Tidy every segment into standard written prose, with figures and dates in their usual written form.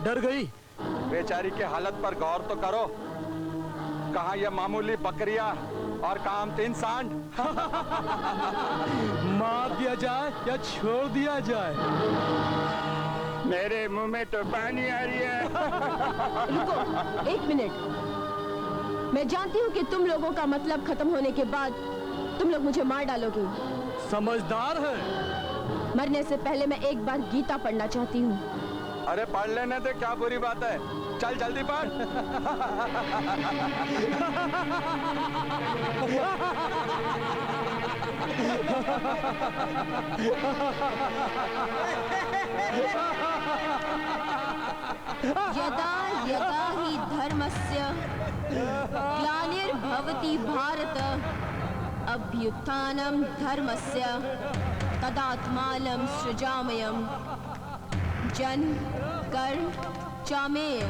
डर गई। बेचारी की हालत पर गौर तो करो। कहाँ ये मामूली बकरियां और काम 3 सांड। मार दिया जाए या छोड़ दिया जाए? मेरे मुंह में तो पानी आ रही है। रुको 1 मिनट। मैं जानती हूँ कि तुम लोगों का मतलब खत्म होने के बाद तुम लोग मुझे मार डालोगे। समझदार है। मरने से पहले मैं एक बार गीता पढ़ना चाहती हूँ। अरे पढ़ लेने दे, क्या बुरी बात है। चल जल्दी पढ़। यदा यदा हि धर्मस्य ग्लानिर्भवति भारत अभ्युत्थानं धर्मस्य तदात्मानं सृजाम्यहम्। जन कर्म चामेय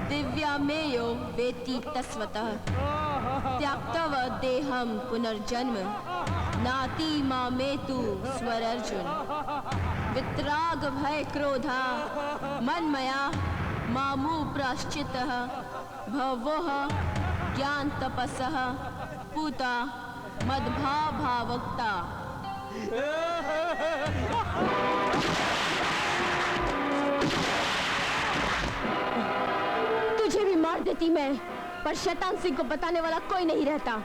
दिव्यामेयो वेति तस्वतः त्यक्तव देहं पुनर्जन्म नाति मामेतु स्वरर्जुन। वितराग भय क्रोधा मन्मया मामु प्राश्चितः भवोः ज्ञान तपसः पूता मद्भा भावक्ता। तुझे भी मार देती मैं, पर शैतान सिंह को बताने वाला कोई नहीं रहता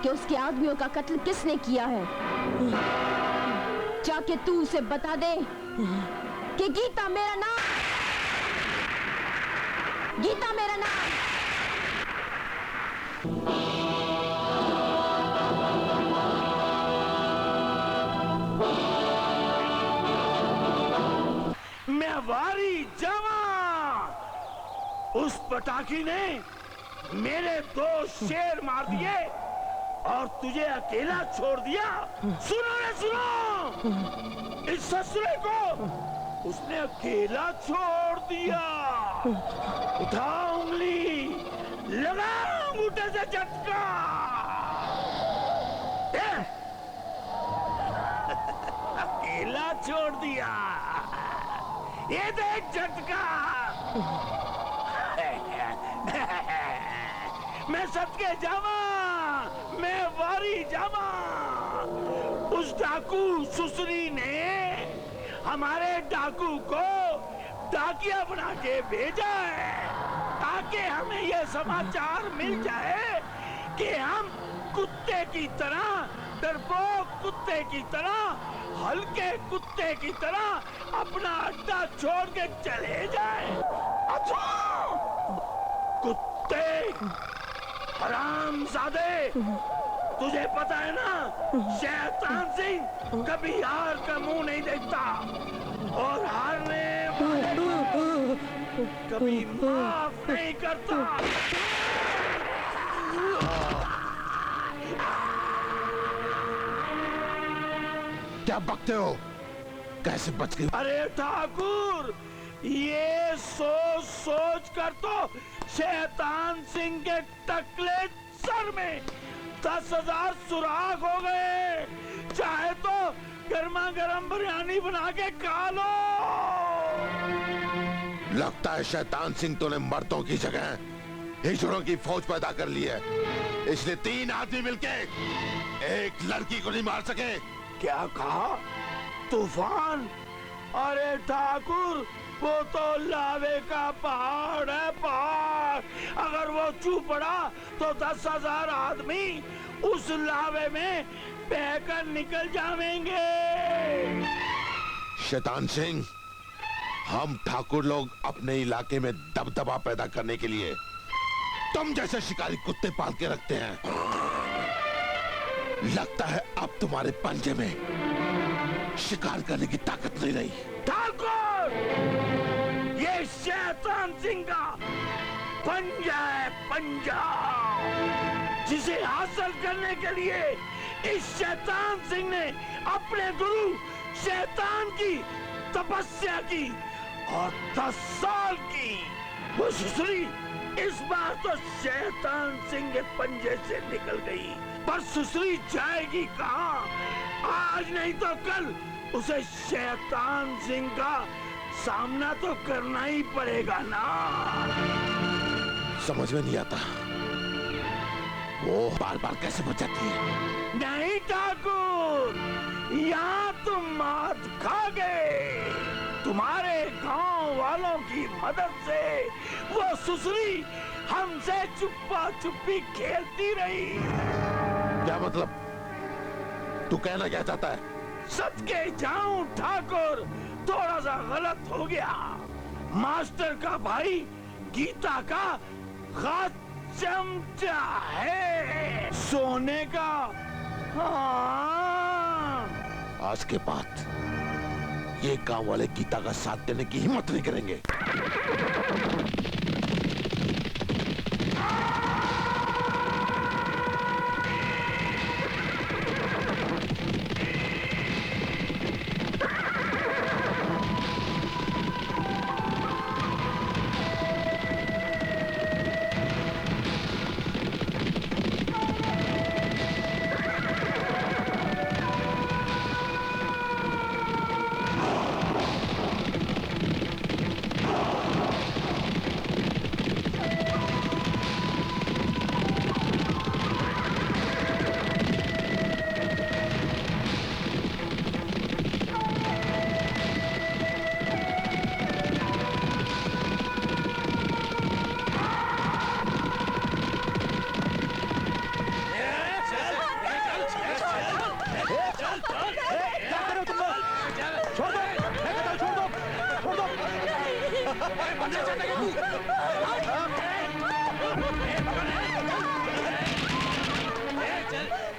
कि उसके आदमियों का कत्ल किसने किया है। जाके तू उसे बता दे कि गीता मेरा नाम, गीता मेरा नाम। मैं वारी जवान, उस पटाखी ने मेरे 2 शेर मार दिए और तुझे अकेला छोड़ दिया। सुनो रे सुनो, इस ससुरे को उसने अकेला छोड़ दिया। उठा उंगली, लगा अंगूठे से झटका। अकेला छोड़ दिया, ये देख झटका। मैं सदके जावा, मैं वारी जावा। उस डाकू सुसरी ने हमारे डाकू को डाकिया बना के भेजा है ताकि हमें यह समाचार मिल जाए कि हम कुत्ते की तरह, डरपोक कुत्ते की तरह, हल्के कुत्ते की तरह अपना अड्डा छोड़ के चले जाए। अच्छा कुत्ते हरामजादे, तुझे पता है ना, शैतान सिंह कभी हार का मुंह नहीं देखता और हारने वाले को कभी माफ नहीं करता। क्या बकते हो? कैसे बच गई? अरे ठाकुर, ये सोच सोच कर तो शैतान सिंह के टकले सर में 10,000 सुराख हो गए। चाहे तो गर्मा गर्म बिरयानी बना के खा लो। लगता है शैतान सिंह तूने मर्दों की जगह हिजड़ों की फौज पैदा कर ली है, इसलिए 3 आदमी मिलके एक लड़की को नहीं मार सके। क्या कहा? तूफान? अरे ठाकुर, वो तो लावे का पहाड़ है, पहाड़। अगर वो छू पड़ा तो 10,000 आदमी उस लावे में बहकर निकल जाएंगे। शैतान सिंह, हम ठाकुर लोग अपने इलाके में दबदबा पैदा करने के लिए तुम जैसे शिकारी कुत्ते पाल के रखते हैं। लगता है अब तुम्हारे पंजे में शिकार करने की ताकत नहीं रही। ठाकुर, ये शैतान सिंह का पंजा है, पंजा, जिसे हासिल करने के लिए इस शैतान सिंह ने अपने गुरु शैतान की तपस्या की और 10 साल की। वो सुसरी इस बार तो शैतान सिंह के पंजे से निकल गई, पर सुसरी जाएगी कहाँ? आज नहीं तो कल उसे शैतान सिंह का सामना तो करना ही पड़ेगा ना। समझ में नहीं आता वो बार बार कैसे बच जाती है। नहीं ठाकुर, यहाँ तुम मात खा गए। तुम्हारे गांव वालों की मदद से वो सुसरी हमसे चुप्पा चुप्पी खेलती रही। क्या मतलब? तू कहना क्या चाहता है? सच के जाऊं ठाकुर, थोड़ा सा गलत हो गया। मास्टर का भाई गीता का खास चमचा है सोने का। हाँ। आज के बाद ये गांव वाले गीता का साथ देने की हिम्मत नहीं करेंगे।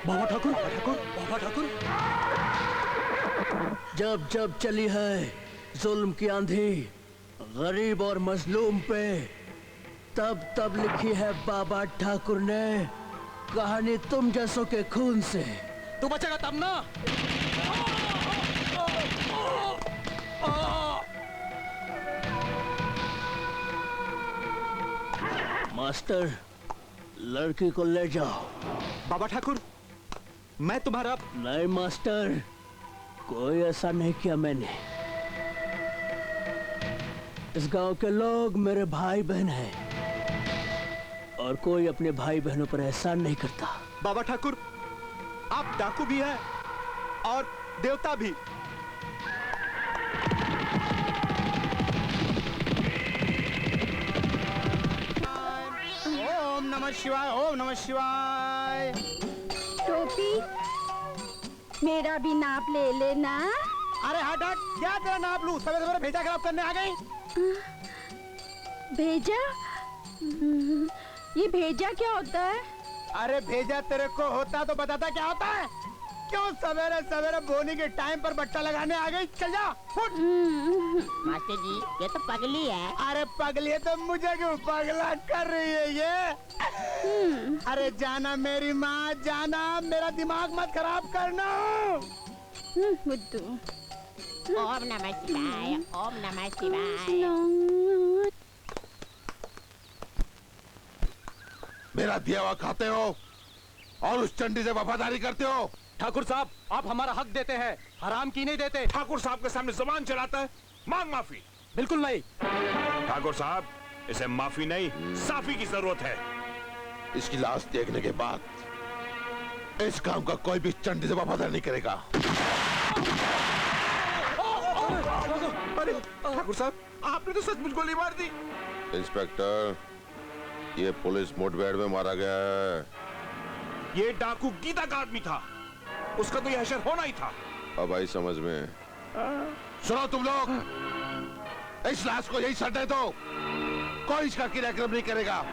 बाबा ठाकुर, बाबा ठाकुर। जब जब चली है जुल्म की आंधी गरीब और मजलूम पे, तब तब लिखी है बाबा ठाकुर ने कहानी तुम जैसों के खून से। तू बचेगा तब ना। मास्टर, लड़की को ले जाओ। बाबा ठाकुर, मैं तुम्हारा। नहीं मास्टर, कोई ऐसा नहीं किया मैंने। इस गांव के लोग मेरे भाई बहन हैं और कोई अपने भाई बहनों पर एहसान नहीं करता। बाबा ठाकुर, आप डाकू भी हैं और देवता भी। ओम नमः शिवाय, ओम नमः शिवाय। टोपी, मेरा भी नाप ले लेना। अरे हट हट, क्या तेरा नाप लूं? सवेरे सवेरे भेजा खराब करने आ गई। भेजा? ये भेजा क्या होता है? अरे भेजा तेरे को होता तो बताता क्या होता है। क्यों सवेरे सवेरे बोनी के टाइम पर बट्टा लगाने आ गई? चल जा, फुट। मास्टर जी, ये तो पगली है। अरे पगली है तो मुझे क्यों पगला कर रही है ये? अरे जाना मेरी माँ, जाना, मेरा दिमाग मत खराब करना। बुद्धू। ओम नमः शिवाय, ओम नमः शिवाय। मेरा दिया हुआ खाते हो और उस चंडी से वफादारी करते हो। ठाकुर साहब, आप हमारा हक देते हैं, हराम की नहीं देते। ठाकुर साहब के सामने जुबान चलाता है। मांग माफी। बिल्कुल नहीं। ठाकुर साहब, इसे माफी नहीं, साफी की जरूरत है। इसकी लाश देखने के बाद इस काम का कोई भी चंडी से वफादार नहीं करेगा। अरे ठाकुर साहब, आपने तो सचमुच गोली मार दी। इंस्पेक्टर, ये पुलिस मुठभेड़ में मारा गया है। ये डाकू गीता का आदमी था, उसका तो यह हशर होना ही था। अब आई समझ में। सुनो तुम लोग, इस लाश को यही सट दे दो, कोई इसका क्रियाक्रम नहीं करेगा।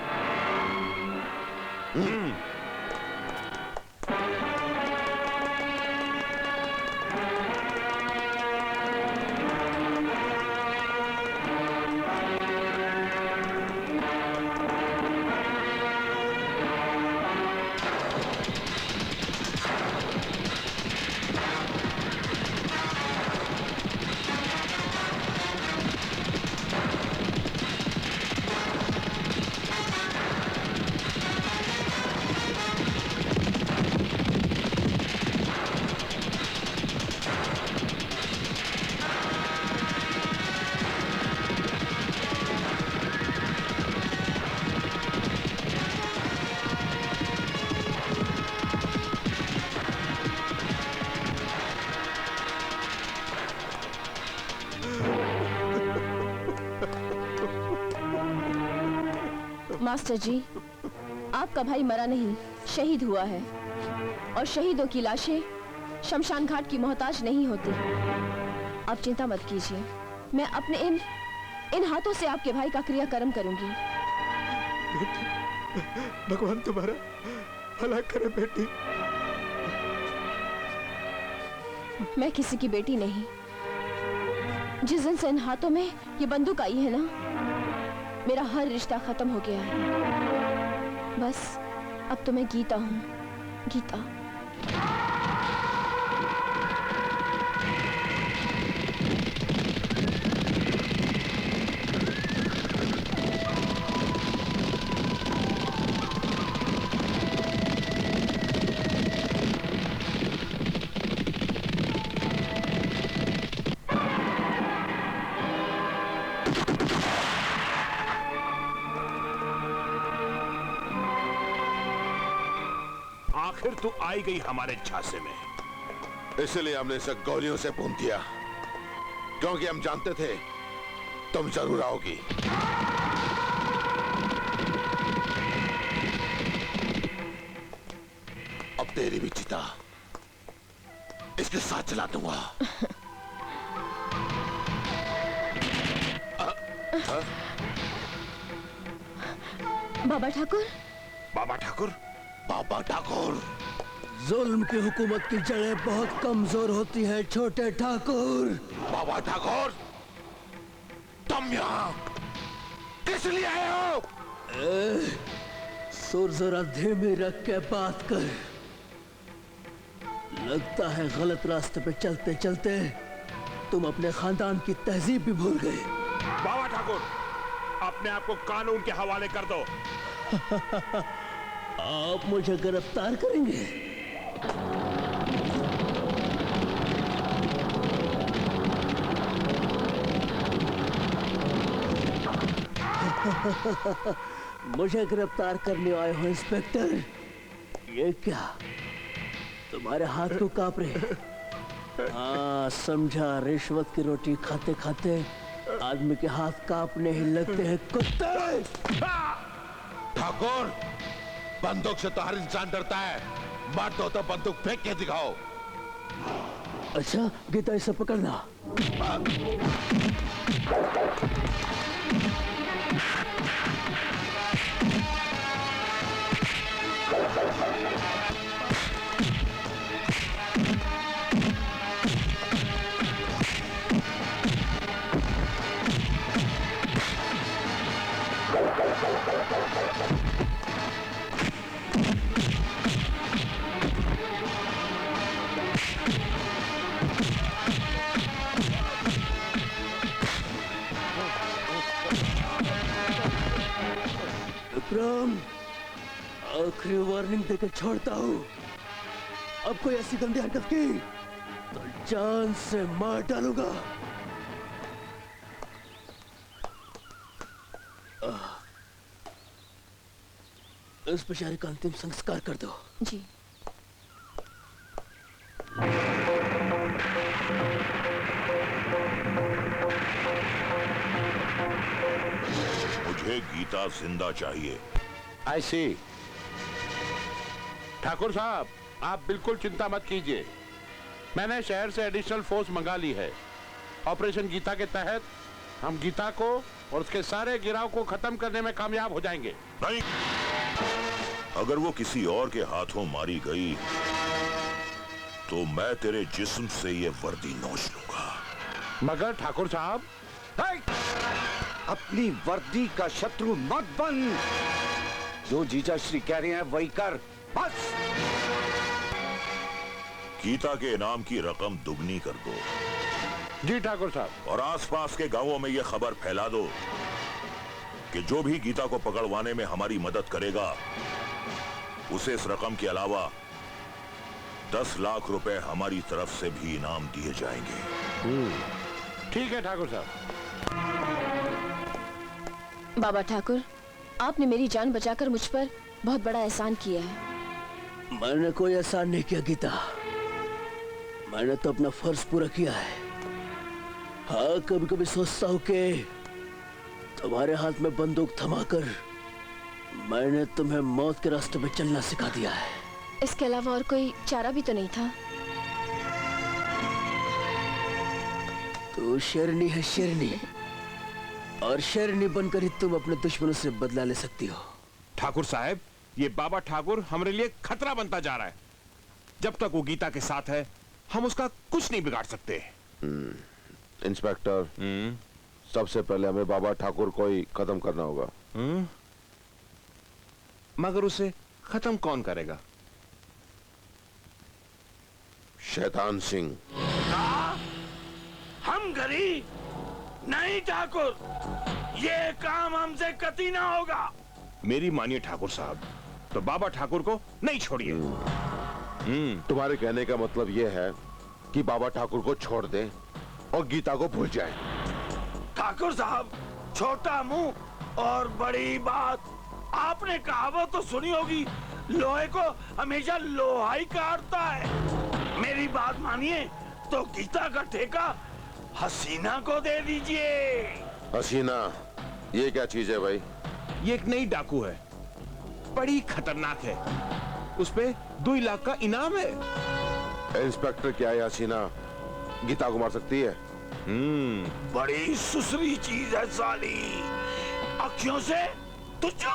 मास्टर जी, आपका भाई मरा नहीं, शहीद हुआ है। और शहीदों की लाशें शमशान घाट की मोहताज नहीं होती। आप चिंता मत कीजिए, मैं अपने इन हाथों से आपके भाई का क्रियाकर्म करूंगी। भगवान तुम्हारा भला करे बेटी। मैं किसी की बेटी नहीं। जिस दिन से इन हाथों में ये बंदूक आई है ना, मेरा हर रिश्ता खत्म हो गया है। बस अब तो मैं गीता हूँ, गीता। आखिर तू आई गई हमारे झांसे में। इसलिए हमने इसे गोलियों से भून दिया, क्योंकि हम जानते थे तुम जरूर आओगी। अब तेरी भी चिता इसके साथ चला दूंगा। बाबा ठाकुर, बाबा ठाकुर, बाबा ठाकुर, जुल्म की हुकूमत की जड़ें बहुत कमजोर होती है छोटे ठाकुर। बाबा ठाकुर, तुम यहाँ किस लिए आए हो? सुर जरा धीमी रख के बात कर। लगता है गलत रास्ते पे चलते चलते तुम अपने खानदान की तहजीब भी भूल गए। बाबा ठाकुर, अपने आप को कानून के हवाले कर दो। आप मुझे गिरफ्तार करेंगे? मुझे गिरफ्तार करने आए हो इंस्पेक्टर? ये क्या, तुम्हारे हाथ क्यों कांप रहे? हाँ समझा, रिश्वत की रोटी खाते खाते आदमी के हाथ कांपने ही लगते हैं कुत्ते। ठाकुर, बंदूक से तो हर इंसान डरता है, मार दो तो बंदूक फेंक के दिखाओ। अच्छा गीता, इसे पकड़ना। विक्रम, आखिरी वार्निंग देकर छोड़ता हूँ। अब कोई ऐसी गंदी हरकत की तो जान से मार डालूंगा। इस बेचारे का अंतिम संस्कार कर दो। जी। मुझे गीता जिंदा चाहिए। I see। ठाकुर साहब, आप बिल्कुल चिंता मत कीजिए। मैंने शहर से एडिशनल फोर्स मंगा ली है। ऑपरेशन गीता के तहत हम गीता को और उसके सारे गिराव को खत्म करने में कामयाब हो जाएंगे। नहीं, अगर वो किसी और के हाथों मारी गई तो मैं तेरे जिस्म से ये वर्दी नोच लूंगा। मगर ठाकुर साहब, अपनी वर्दी का शत्रु मत बन। जो जीजा श्री कह रहे हैं वही कर, बस। गीता के इनाम की रकम दुगनी कर दो। जी ठाकुर साहब। और आसपास के गांवों में यह खबर फैला दो कि जो भी गीता को पकड़वाने में हमारी मदद करेगा उसे इस रकम के अलावा 10 लाख रुपए हमारी तरफ से भी इनाम दिए जाएंगे। ठीक है ठाकुर साहब। बाबा ठाकुर, आपने मेरी जान बचाकर मुझ पर बहुत बड़ा एहसान किया है। मैंने कोई एहसान नहीं किया गीता, मैंने तो अपना फर्ज पूरा किया है। हाँ, कभी कभी सोचता हूँ कि तुम्हारे हाथ में बंदूक थमाकर मैंने तुम्हें मौत के रास्ते पे चलना सिखा दिया है। इसके अलावा और कोई चारा भी तो नहीं था। तू शेरनी है, शेरनी, और शेरनी बनकर ही तुम अपने दुश्मनों से बदला ले सकती हो। ठाकुर साहब, ये बाबा ठाकुर हमारे लिए खतरा बनता जा रहा है। जब तक वो गीता के साथ है हम उसका कुछ नहीं बिगाड़ सकते। इंस्पेक्टर, सबसे पहले हमें बाबा ठाकुर को ही खत्म करना होगा। मगर उसे खत्म कौन करेगा? शैतान सिंह। हम गरीब नहीं ठाकुर, ये काम हमसे कतई ना होगा। मेरी मानिए ठाकुर साहब, तो बाबा ठाकुर को नहीं छोड़िए। तुम्हारे कहने का मतलब यह है कि बाबा ठाकुर को छोड़ दें और गीता को भूल जाएं। ठाकुर साहब, छोटा मुंह और बड़ी बात। आपने कहावत तो सुनी होगी, लोहे को हमेशा लोहा ही काटता है। मेरी बात मानिए तो गीता का ठेका हसीना को दे दीजिए। हसीना, ये क्या चीज है भाई? ये एक नई डाकू है, बड़ी खतरनाक है। उस पे 2 लाख का इनाम है। इंस्पेक्टर, क्या है हसीना गीता को मार सकती है? बड़ी सुसरी चीज है साली। अखियों से तुझो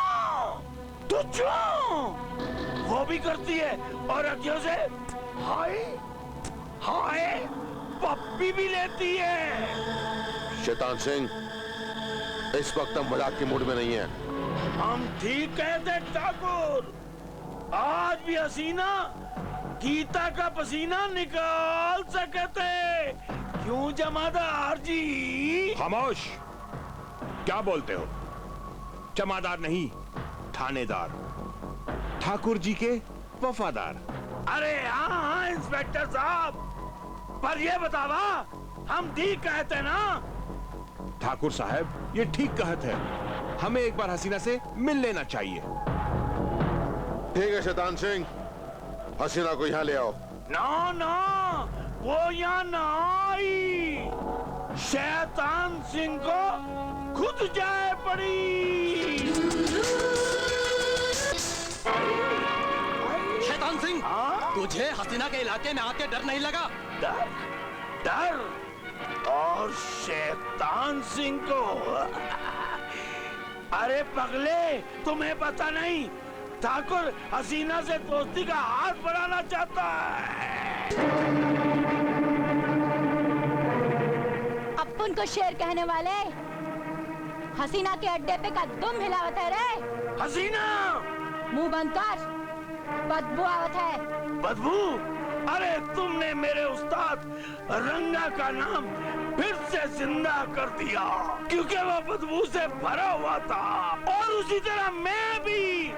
वो भी करती है, और अखियों से हाय हाय पप्पी भी लेती है। शैतान सिंह, इस वक्त हम मजाक के मूड में नहीं है। हम ठीक कहते ठाकुर, आज भी हसीना गीता का पसीना निकाल सकते। क्यों जमादार जी? खामोश! क्या बोलते हो? जमादार नहीं, थानेदार, ठाकुर जी के वफादार। अरे हाँ इंस्पेक्टर साहब, पर ये बतावा हम ठीक कहते ना? ठाकुर साहब, ये ठीक कहते हैं। हमें एक बार हसीना से मिल लेना चाहिए। ठीक है शैतान सिंह, हसीना को यहाँ ले आओ। ना ना, वो यहाँ ना आई। शैतान सिंह को खुद जाए पड़ी। शैतान सिंह, तुझे हसीना के इलाके में आके डर नहीं लगा? डर? डर? और शैतान सिंह को? अरे पगले, तुम्हें पता नहीं, ठाकुर हसीना से दोस्ती का हाथ बढ़ाना चाहता है। अपन को शेर कहने वाले हसीना के अड्डे पे का दुम हिलावत है रे। हसीना, मुंह बंद कर, बदबू आवत है। बदबू? अरे तुमने मेरे उस्ताद रंगा का नाम फिर से जिंदा कर दिया, क्योंकि वो बदबू से भरा हुआ था। और उसी तरह मैं भी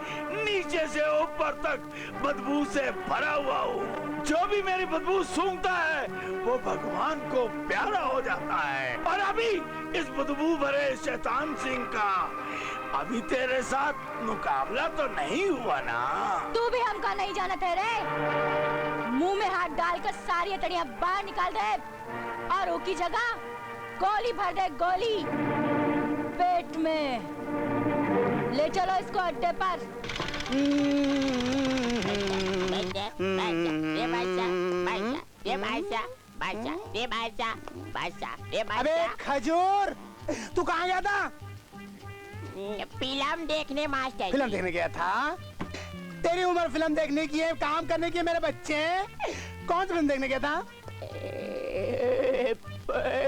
नीचे से ऊपर तक बदबू से भरा हुआ हूँ। जो भी मेरी बदबू सूंघता है वो भगवान को प्यारा हो जाता है। और अभी इस बदबू भरे शैतान सिंह का अभी तेरे साथ मुकाबला तो नहीं हुआ ना? तू भी हमका नहीं जानत है रे। मुंह में हाथ डालकर सारी अतड़ियां बाहर निकाल दे और उसकी जगह गोली भर दे, गोली पेट में। ले चलो इसको अड्डे पर। अबे खजूर, तू कहाँ गया था? फिल्म देखने मास्टर। फिल्म देखने गया था? तेरी उम्र फिल्म देखने की है, काम करने की है मेरे बच्चे। कौन सी फिल्म देखने गया था?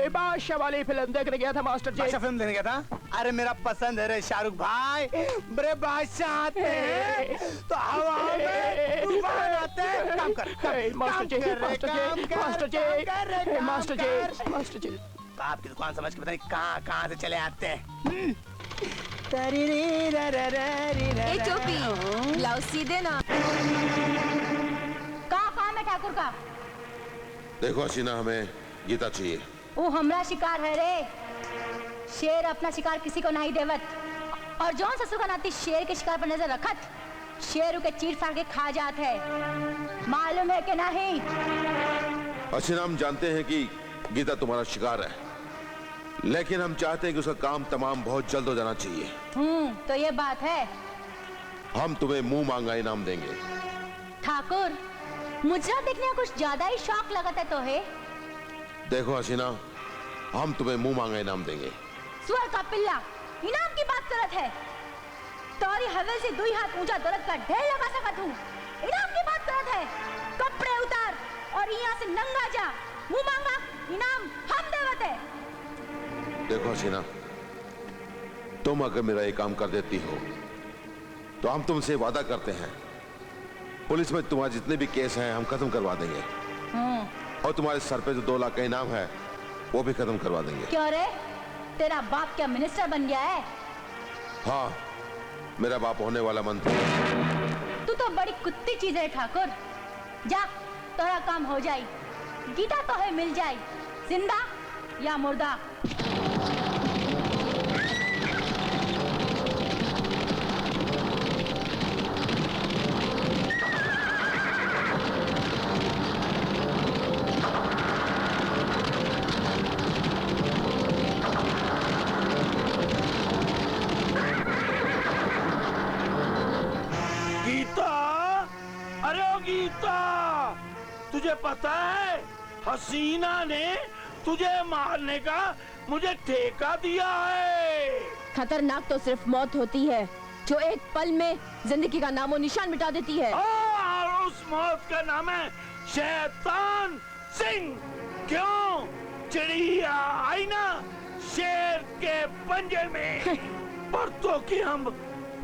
बादशाह वाली फिल्म देखने गया था मास्टर जी। बादशाह फिल्म देखने गया था? अरे मेरा पसंद है रे शाहरुख भाई। बड़े बादशाह आते हैं तो हवा में तूफान आते हैं। काम कर, मास्टर जी, मास्टर जी। आपकी दुकान समझ के पता नहीं कहाँ से चले आते हैं। ए चोपी, ब्लाउज सीधे ना। कहाँ काम है ठाकुर का? देखो हसीना, हमें गीता चाहिए। वो हमरा शिकार है रे। शेर अपना शिकार किसी को नहीं देवत, और जौन ससुर का नाती शेर के शिकार पर नजर रखत, शेर के चीर फाड़ के खा जात है। मालूम है कि नहीं? हसीना, हम जानते हैं कि गीता तुम्हारा शिकार है, लेकिन हम चाहते हैं कि उसका काम तमाम बहुत जल्द हो जाना चाहिए। तो ये बात है। हम तुम्हें मुंह मांगा इनाम देंगे। ठाकुर, मुजरा देखने का कुछ ज्यादा ही शौक लगता है तो है। देखो हसीना, हम तुम्हें मुंह मांगा इनाम देंगे। स्वर का पिल्ला, इनाम की बात करत है। तोरी हवेल से 2 हाथ ऊंचा दरद का ढेर लगा सकत हूँ। इनाम की बात करत है। कपड़े उतार और यहाँ से नंगा जा। मुंह मांगा इनाम हम देवत है। देखो हसीना, तुम अगर मेरा ये काम कर देती हो तो हम तुमसे वादा करते हैं, पुलिस में तुम्हारे जितने भी केस हैं हम खत्म करवा देंगे। और तुम्हारे सर पे जो 2 लाख का इनाम है वो भी खत्म करवा देंगे। क्यों रे, तेरा बाप क्या मिनिस्टर बन गया है? हाँ, मेरा बाप होने वाला मंत्री। तू तो बड़ी कुत्ती चीज है ठाकुर। जा, तेरा काम हो जाए। गीता तो है मिल जाए, जिंदा या मुर्दा। तुझे पता है हसीना ने तुझे मारने का मुझे ठेका दिया है। खतरनाक तो सिर्फ मौत होती है जो एक पल में जिंदगी का नामो निशान मिटा देती है। और उस मौत का नाम है शैतान सिंह। क्यों? चिड़िया आई ना शेर के पंजे में। पर तो कि हम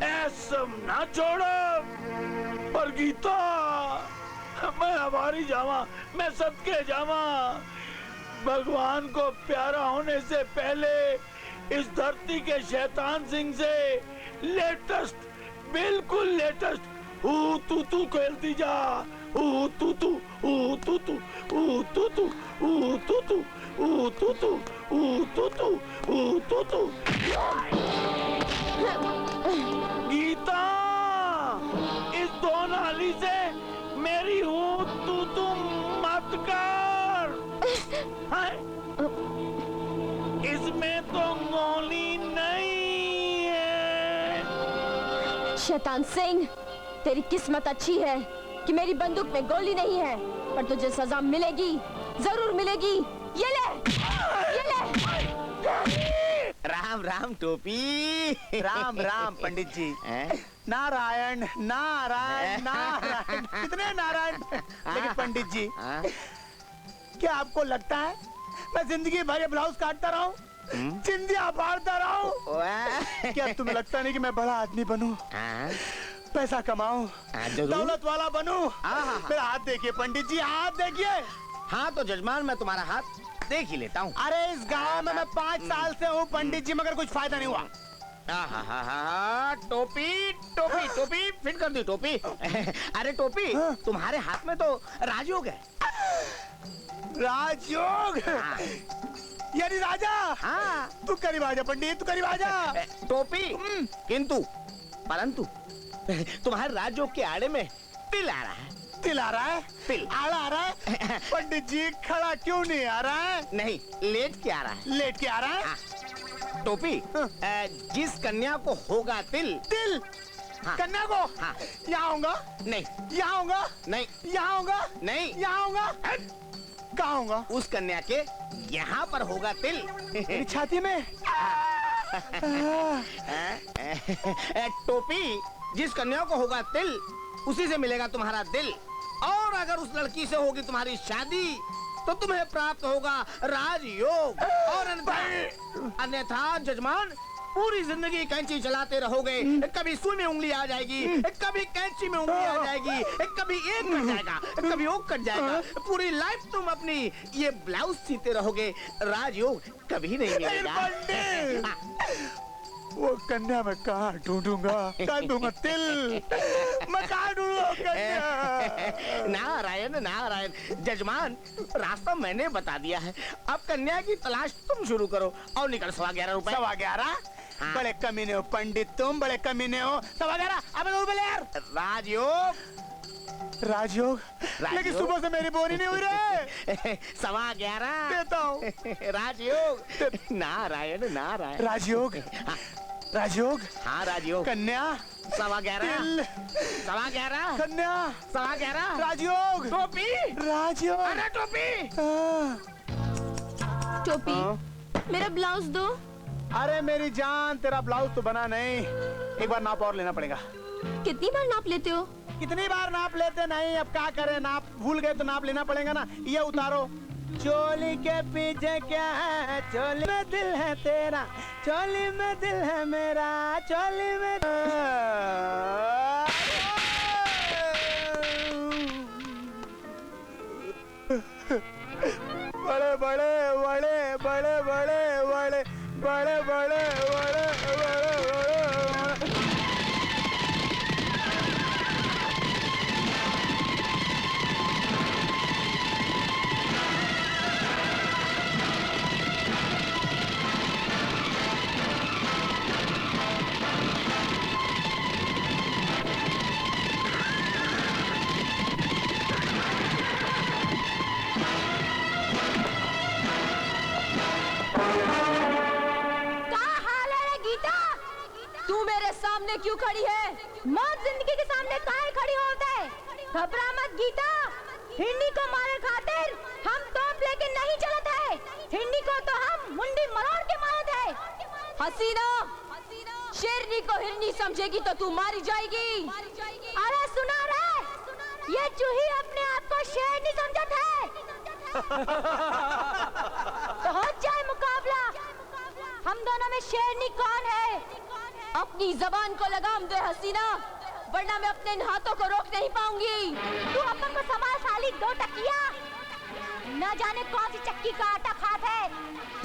ऐसा ना छोड़ो। पर गीता, मैं हमारी जावा, मैं सदके जावा। भगवान को प्यारा होने से पहले इस धरती के शैतान सिंह से लेटेस्ट, बिल्कुल लेटेस्ट ऊ तू तू खेलती जा। ऊ तू तू, ऊ तू तू, ऊ तू तू, ऊ तू तू, ऊ तू तू, ऊ तू तू, ऊ तू तू। गीता, इस 2 नाली से मेरी हूँ तू मत कर। इसमें तो गोली नहीं है। शैतान सिंह, तेरी किस्मत अच्छी है कि मेरी बंदूक में गोली नहीं है, पर तुझे सजा मिलेगी, जरूर मिलेगी। ये ले, ये ले। राम राम टोपी। राम राम पंडित जी। नारायण नारायण नारायण, कितने नारायण। लेकिन पंडित जी, क्या आपको लगता है मैं जिंदगी भर ये ब्लाउज काटता रहूं, चिंदिया फाड़ता रहूं? क्या तुम्हें लगता नहीं कि मैं बड़ा आदमी बनूं, पैसा कमाऊं, दौलत वाला बनूं? मेरा हाथ देखिए पंडित जी, हाथ देखिए। हाँ तो जजमान, मैं तुम्हारा हाथ देख ही लेता हूँ। अरे इस गांव में मैं 5 साल से हूँ पंडित जी, मगर कुछ फायदा नहीं हुआ। टोपी टोपी टोपी फिट कर दी टोपी। अरे टोपी, तुम्हारे हाथ में तो राजयोग है। राजयोग? यानी राजा? हाँ। तू करीब आजा पंडित, तू करीब आजा। टोपी, किंतु परंतु तुम्हारे राजयोग के आड़े में तिल आ रहा है। तिल आ रहा है? तिल आड़ा आ रहा है? पंडित जी खड़ा क्यों नहीं आ रहा है? नहीं, लेट के आ रहा है। लेट के आ रहा है? हाँ। टोपी, जिस कन्या को होगा तिल। तिल? हाँ। कन्या को? हाँ। यहाँ होगा? नहीं। यहाँ होगा? नहीं। यहाँ होगा? नहीं। यहाँ होगा? कहाँ होगा? उस कन्या के यहाँ पर होगा तिल। मेरी छाती में? टोपी, जिस कन्या को होगा तिल उसी से मिलेगा तुम्हारा दिल। और अगर उस लड़की से होगी तुम्हारी शादी तो तुम्हें प्राप्त होगा राजयोग। और अन्यथा जजमान, पूरी जिंदगी कैंची चलाते रहोगे। कभी सुई में उंगली आ जाएगी, कभी कैंची में उंगली आ जाएगी, कभी एक कट जाएगा, कभी वो कट जाएगा। पूरी लाइफ तुम अपनी ये ब्लाउज सीते रहोगे, राजयोग कभी नहीं मिलेगा। वो कन्या मैं कहाँ ढूंढूंगा? कहाँ ढूंढूंगा तिल? मैं कहाँ ढूंढूंगा कन्या? नारायण नारायण। जजमान, रास्ता मैंने बता दिया है, अब कन्या की तलाश तुम शुरू करो और निकल 11.25 रुपए। 11.25? हाँ। बड़े कमीने हो पंडित तुम, बड़े कमीने हो। 11.25? अब यार राजयोग। राजयोग? लेकिन सुबह से मेरी बोरी नहीं हुई रे। 11.25 देता हूँ। राजयोग। नारायण नारायण। राजयोग? राजयोग? हाँ राजयोग। कन्या? 11.15 11.15 कन्या 11.15 राजयोग टोपी राजयोग अरे टोपी टोपी मेरा ब्लाउज दो। अरे मेरी जान तेरा ब्लाउज तो बना नहीं, एक बार नाप और लेना पड़ेगा। कितनी बार नाप लेते हो? कितनी बार नाप लेते नहीं, अब क्या करें, नाप भूल गए तो नाप लेना पड़ेगा ना। ये उतारो। चोली के पीछे क्या है, चोली में दिल है तेरा, चोली में दिल है मेरा, चोली में बड़े बड़े बड़े बड़े बड़े बड़े बड़े बड़े बड़े बड़े सामने क्यों खड़ी है? मौत जिंदगी के सामने काहे खड़ी होते है? घबरा मत गीता, हिंदी को मारे खातिर हम तोप लेके नहीं चलत है, हिंदी को तो हम मुंडी मरोड़ के मारत है। हसीना, शेरनी को हिरनी समझेगी तो तू मारी जाएगी। अरे सुना रे, ये चूही अपने आप को शेरनी समझत है। तो हो जाए मुकाबला, हम दोनों में शेरनी कौन है? अपनी जबान को लगाम दे हसीना, वरना मैं अपने इन हाथों को रोक नहीं पाऊंगी। तू अपन को संभाल साली दो टकिया, न जाने कौन सी चक्की का आटा खात है,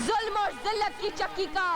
जुल्म और जिल्लत की चक्की का।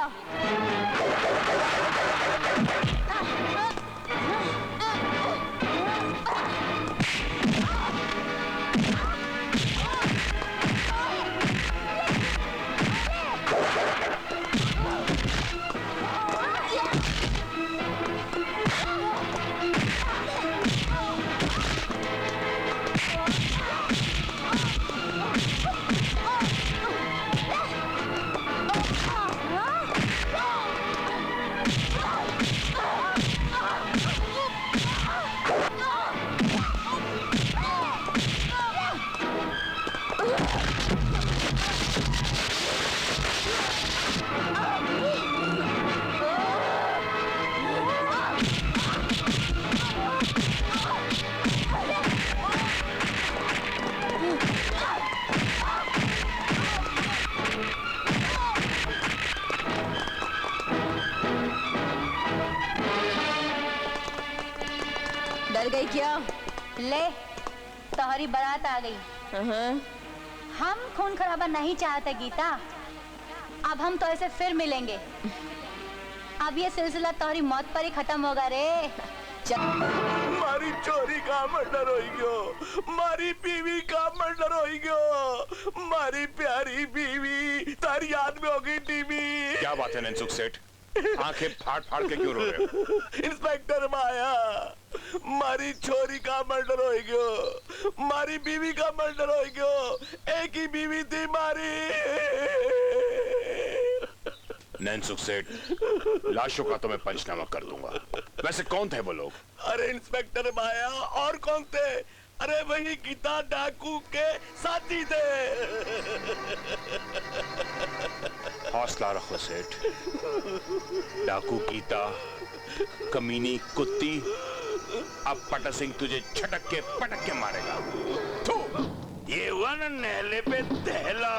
डर गई क्या? ले, तोहरी बारात आ गई। हम खून खराबा नहीं चाहते गीता, अब हम तो ऐसे फिर मिलेंगे। अब ये सिलसिला तोहरी मौत पर ही खत्म होगा रे। मारी चोरी का मर्डर हो गयो, मारी बीवी का मर्डर हो गयो, मारी प्यारी बीवी तारी याद में हो गई टीवी। क्या बात है ननसुख सेठ, आंखें फाड़ फाड़ के क्यों रो रहे हो? इंस्पेक्टर माया, मारी छोरी का मर्डर हो गयो, मारी बीवी का मर्डर हो गयो, एक ही बीवी थी मारी। ननसुख सेठ, लाशों का तो मैं पंचनामा कर दूंगा। वैसे कौन थे वो लोग? अरे इंस्पेक्टर माया, और कौन थे? अरे वही गीता डाकू के साथी थे। हौसला रखो सेठ। डाकू गीता, कमीनी कुत्ती, अब पटा सिंह तुझे छटक के पटक के मारेगा। ये हुआ ना नहले पे दहला,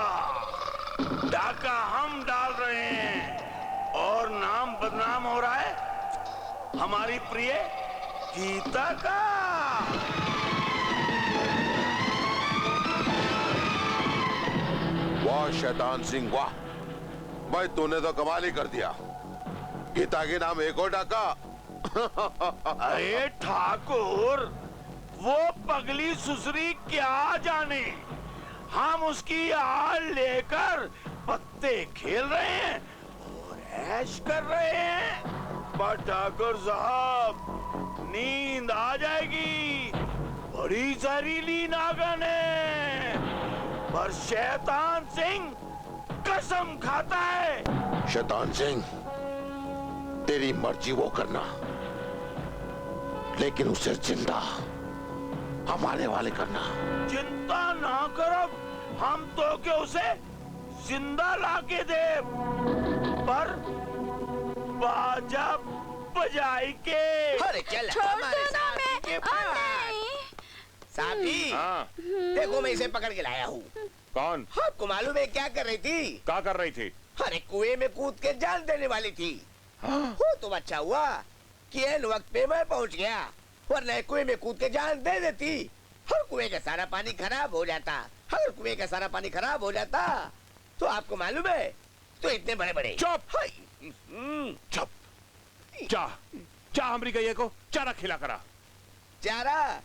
डाका हम डाल रहे हैं और नाम बदनाम हो रहा है हमारी प्रिय गीता का। वाह शैतान सिंह वाह, भाई तूने तो कमाल ही कर दिया। गीता के नाम एक और डाका। अरे ठाकुर, वो पगली सुसरी क्या जाने, हम उसकी आड़ लेकर पत्ते खेल रहे हैं और ऐश कर रहे हैं। पर ठाकुर साहब, नींद आ जाएगी, बड़ी जहरीली नागन है, पर शैतान सिंह कसम खाता है। शैतान सिंह, तेरी मर्जी वो करना, लेकिन उसे जिंदा हमारे वाले करना। चिंता ना करो, हम तो के उसे जिंदा लाके दे, पर बाजा बजाई के। अरे चल हमारे साथी के पास। साथी, देखो मैं इसे पकड़ के लाया हूँ। कौन? आपको मालूम है क्या कर रही थी? क्या कर रही थी? अरे कुएं में कूद के जान देने वाली थी। वो तो अच्छा हुआ कि एन वक्त पे मैं पहुंच गया, वरना कुएं में कूद के जान दे देती। हर कुएं का सारा पानी खराब हो जाता। अगर कुएं का सारा पानी खराब हो जाता तो आपको मालूम है, तो इतने बड़े बड़े। चुप चुप। जा हमारी गैया को चारा खिला करा। चारा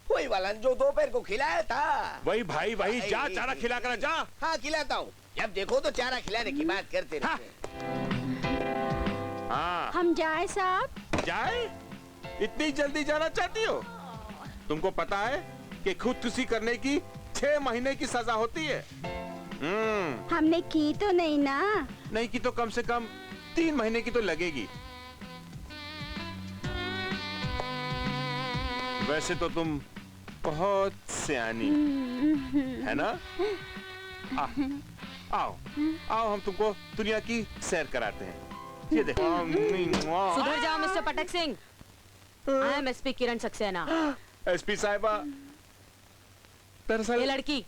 वही वाला जो दोपहर को खिलाया था। वही भाई वही, जा चारा खिला करा जा। हाँ खिलाता हूँ, जब देखो तो चारा खिलाने की बात करते रहते। हाँ हम जाए साहब? जाए? इतनी जल्दी जाना चाहती हो? तुमको पता है कि खुदकुशी करने की 6 महीने की सजा होती है। हमने की तो नहीं ना? नहीं की तो कम से कम 3 महीने की तो लगेगी। वैसे तो तुम बहुत सियानी है ना? आओ आओ हम तुमको दुनिया की सैर कराते हैं। ये देखो। सुधर जाओ मिस्टर पटक Singh. I am SP Kiran Saxena. SP साहिबा, दरअसल ये लड़की,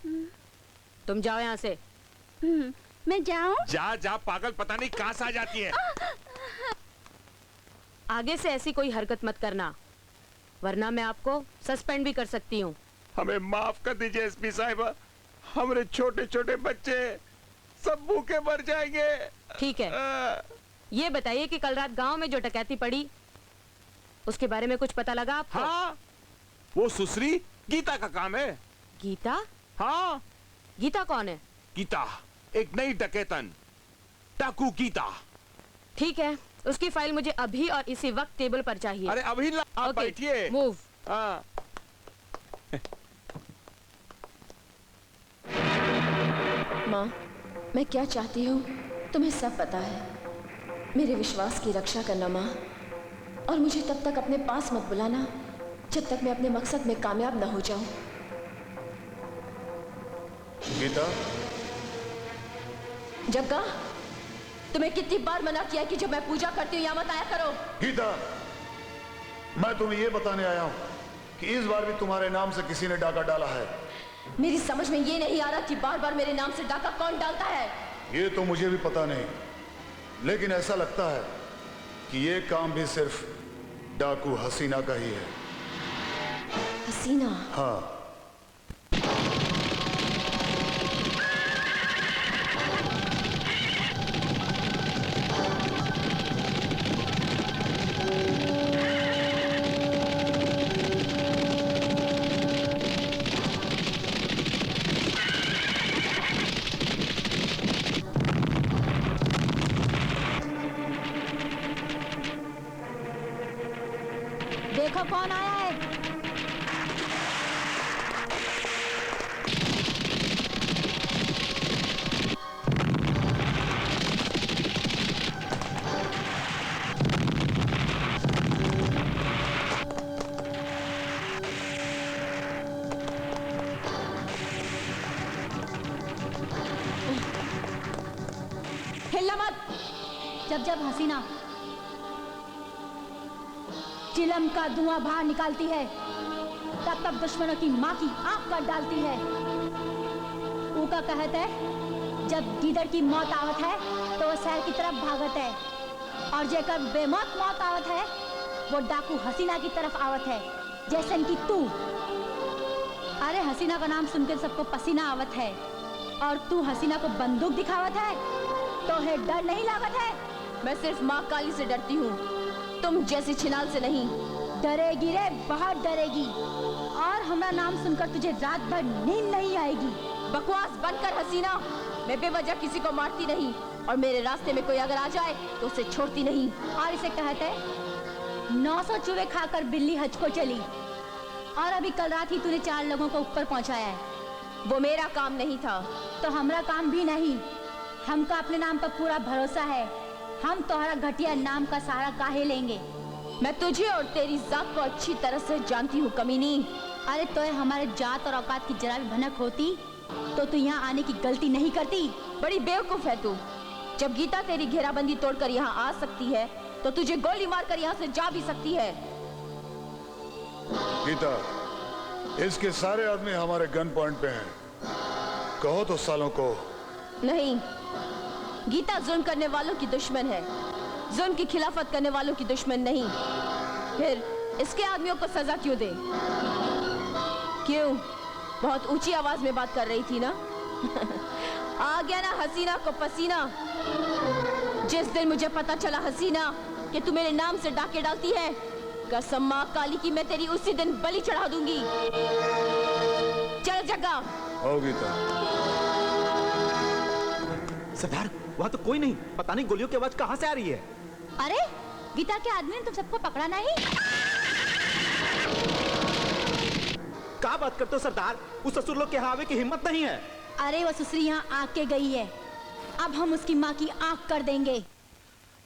तुम जाओ यहाँ से। मैं जाऊँ? जा जा पागल, पता नहीं कहाँ से आ जाती है। आगे से ऐसी कोई हरकत मत करना, वरना मैं आपको सस्पेंड भी कर सकती हूँ। हमें माफ कर दीजिए एसपी साहिबा, हमारे छोटे छोटे बच्चे सब भूखे मर जाएंगे। ठीक है, ये बताइए कि कल रात गांव में जो डकैती पड़ी उसके बारे में कुछ पता लगा आपको? हाँ, वो सुश्री गीता का काम है। गीता? हाँ। गीता कौन है? गीता एक नई डकैतन, डाकू गीता। ठीक है, उसकी फाइल मुझे अभी और इसी वक्त टेबल पर चाहिए। अरे अभी आप बैठिए। मूव। हाँ। माँ, मैं क्या चाहती हूँ तुम्हें सब पता है। मेरे विश्वास की रक्षा करना माँ, और मुझे तब तक अपने पास मत बुलाना जब तक मैं अपने मकसद में कामयाब न हो जाऊं। गीता। जग्गा, तुम्हें कितनी बार मना किया कि जब मैं पूजा करती हूँ यहाँ मत आया करो। गीता, मैं तुम्हें यह बताने आया हूँ कि इस बार भी तुम्हारे नाम से किसी ने डाका डाला है। मेरी समझ में ये नहीं आ रहा कि बार बार मेरे नाम से डाका कौन डालता है। ये तो मुझे भी पता नहीं, लेकिन ऐसा लगता है कि ये काम भी सिर्फ डाकू हसीना का ही है। हसीना? हाँ। देखो कौन आया है। हिलना मत। जब हसीना चिलम का धुआं बाहर निकालती है, तब तब दुश्मनों की माँ की आंख काट डालती है। ऊका कहत है, जब गीदड़ की मौत आवत है तो वो शहर की तरफ भागत है, और जेकर बेमौत मौत आवत है वो डाकू हसीना की तरफ आवत है, जैसे कि तू। अरे हसीना का नाम सुनकर सबको पसीना आवत है, और तू हसीना को बंदूक दिखावत है, तो है डर नहीं लागत है। मैं सिर्फ माँ काली से डरती हूँ, तुम जैसी छिनाल से नहीं। डरेगी रे, बहुत डरेगी, और हमारा नाम सुनकर तुझे रात भर नींद नहीं आएगी। बकवास बंद कर हसीना, मैं बेवजह किसी को मारती नहीं, और मेरे रास्ते में कोई अगर आ जाए तो उसे छोड़ती नहीं। और इसे कहते 900 चूहे खाकर बिल्ली हज को चली, और अभी कल रात ही तूने 4 लोगों को ऊपर पहुंचाया है। वो मेरा काम नहीं था। तो हमारा काम भी नहीं। हमको अपने नाम पर पूरा भरोसा है। हम तुम्हारा घटिया नाम का सहारा काहे लेंगे। मैं तुझे और तेरी जात को अच्छी तरह से जानती हूँ कमीनी। अरे तो हमारे जात और औकात की जरा भी भनक होती तो तू यहाँ आने की गलती नहीं करती। बड़ी बेवकूफ है तू। जब गीता तेरी घेराबंदी तोड़कर यहाँ आ सकती है तो तुझे गोली मारकर यहाँ से जा भी सकती है। गीता, इसके सारे आदमी हमारे गन पॉइंट पे हैं। कहो तो सालों को। नहीं, गीता जुल्म करने वालों की दुश्मन है, जुल्म की खिलाफत करने वालों की दुश्मन नहीं। फिर इसके आदमियों को सजा क्यों दे? क्यों? बहुत ऊंची आवाज में बात कर रही थी ना? आ गया ना हसीना को पसीना। जिस दिन मुझे पता चला हसीना कि तू मेरे नाम से डाके डालती है, कसम माँ काली की मैं तेरी उसी दिन बलि चढ़ा दूंगी। चल जगा। आओ गीता। सरदार, वहाँ तो कोई नहीं। पता नहीं गोलियों की आवाज कहाँ से आ रही है। अरे गीता के आदमी ने तुम सबको पकड़ा नहीं? क्या बात करते हो सरदार? उस ससुर लोग के यहाँ आवे की हिम्मत नहीं है। अरे वो ससुरी यहाँ आके गई है, अब हम उसकी माँ की आंख कर देंगे।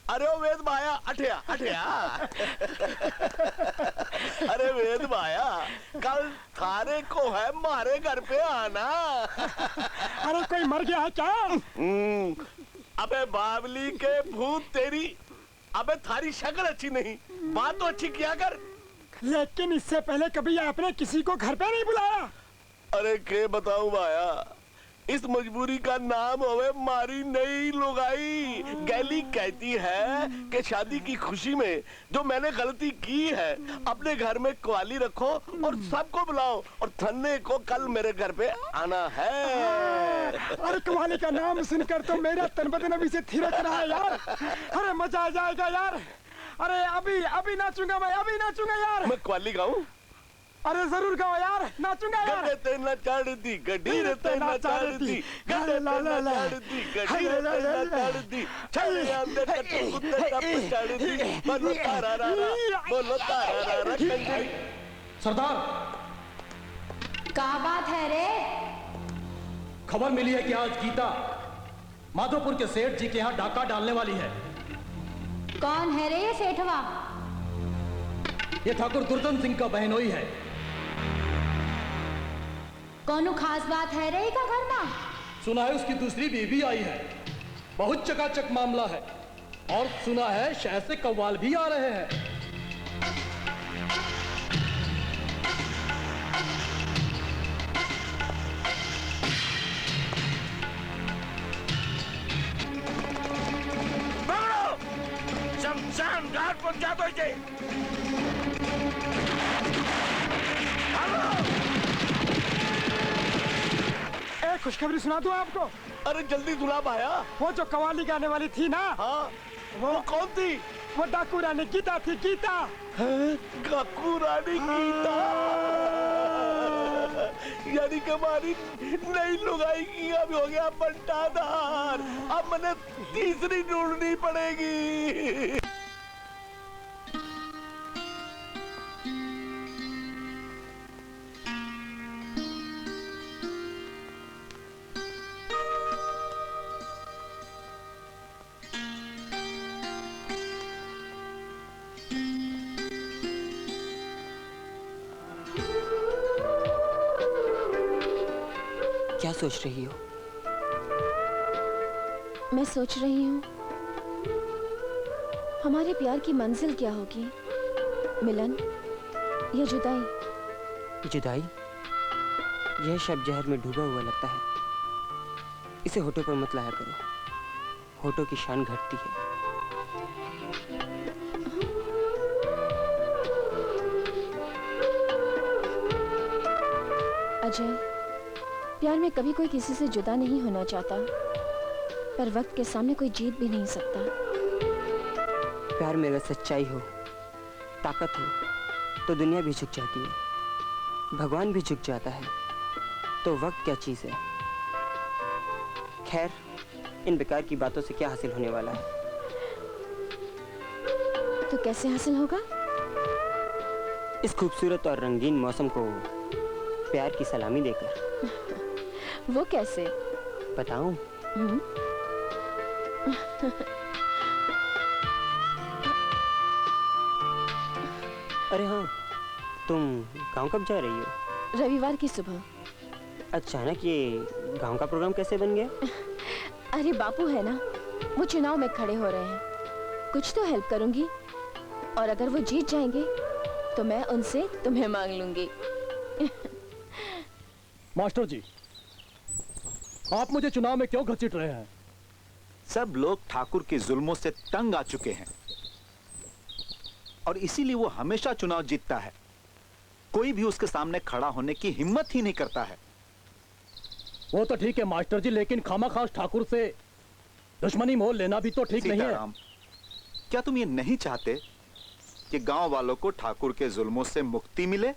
अरे ओ वेद माया, अठया अठया। अरे वेद माया, कल थारे को है मारे घर पे आना। अरे कोई मर गया है क्या? अबे बावली के भूत तेरी। अबे थारी शक्ल अच्छी नहीं, बात तो अच्छी किया कर। लेकिन इससे पहले कभी आपने किसी को घर पे नहीं बुलाया? अरे के बताऊं माया, इस मजबूरी का नाम हमें मारी नहीं लुगाई। गैली कहती है कि शादी की खुशी में जो मैंने गलती की है, अपने घर में क्वाली रखो और सबको बुलाओ, और थन्ने को कल मेरे घर पे आना है। अरे क्वाली का नाम सुनकर तो मेरा तन बदन अभी से थिरक रहा है यार। अरे मजा आ जाएगा यार। अरे अभी नाचूंगा मैं, अभी नाचूंगा यार। मैं क्वाली गाऊं? अरे जरूर गाओ यार, नाचूंगा यार। गड्ढे ते न चढ़ती गड्ढी रे ते न चढ़ती, गड्ढे ते न चढ़ती गड्ढी रे ते न चढ़ती, चले आंदे कट्टे कुत्ते टप चढ़ती, बोलो तारा रा रा, बोलो तारा रा रा कंजरी। सरदार, क्या बात है रे? खबर मिली है कि आज गीता माधोपुर के सेठ जी के यहाँ डाका डालने वाली है। कौन है रे ये सेठवा? ये ठाकुर दुर्जन सिंह का बहनोई है। कौन खास बात है रे का घर में? सुना है उसकी दूसरी बीवी आई है। बहुत चकाचक मामला है, और सुना है शहर से कव्वाल भी आ रहे हैं। शमशान घाट पर जा तो खुशखबरी सुना दूं आपको? अरे जल्दी सुना भाया। वो जो कवाली गाने वाली थी ना, हाँ, वो कौन थी? वो डाकू रानी गीता थी। गीता, डाकू रानी गीता। यानी कि हमारी नई लुगाई की अब हो गया बंटाधार। अब मैंने तीसरी ढूंढनी पड़ेगी। क्या सोच रही हो? मैं सोच रही हूँ हमारे प्यार की मंजिल क्या होगी, मिलन या जुदाई? जुदाई? यह शब्द जहर में डूबा हुआ लगता है। इसे होठों पर मत लाया करो, होठों की शान घटती है। अजय, प्यार में कभी कोई किसी से जुदा नहीं होना चाहता, पर वक्त के सामने कोई जीत भी नहीं सकता। प्यार में अगर सच्चाई हो, ताकत हो, तो दुनिया भी झुक जाती है, भगवान भी झुक जाता है। तो वक्त क्या चीज है? खैर, इन बेकार की बातों से क्या हासिल होने वाला है? तो कैसे हासिल होगा? इस खूबसूरत और रंगीन मौसम को प्यार की सलामी देकर। वो कैसे? बताऊं? अरे हाँ, तुम गांव कब जा रही हो? रविवार की सुबह। अचानक ये गांव का प्रोग्राम कैसे बन गया? अरे बापू है ना, वो चुनाव में खड़े हो रहे हैं, कुछ तो हेल्प करूंगी, और अगर वो जीत जाएंगे तो मैं उनसे तुम्हें मांग लूंगी। मास्टर जी, आप मुझे चुनाव में क्यों घसीट रहे हैं? सब लोग ठाकुर के जुल्मों से तंग आ चुके हैं और इसीलिए वो हमेशा चुनाव जीतता है। कोई भी उसके सामने खड़ा होने की हिम्मत ही नहीं करता है। वो तो ठीक है मास्टर जी, लेकिन खामाखास ठाकुर से दुश्मनी मोल लेना भी तो ठीक नहीं है। क्या तुम ये नहीं चाहते कि गांव वालों को ठाकुर के जुल्मों से मुक्ति मिले?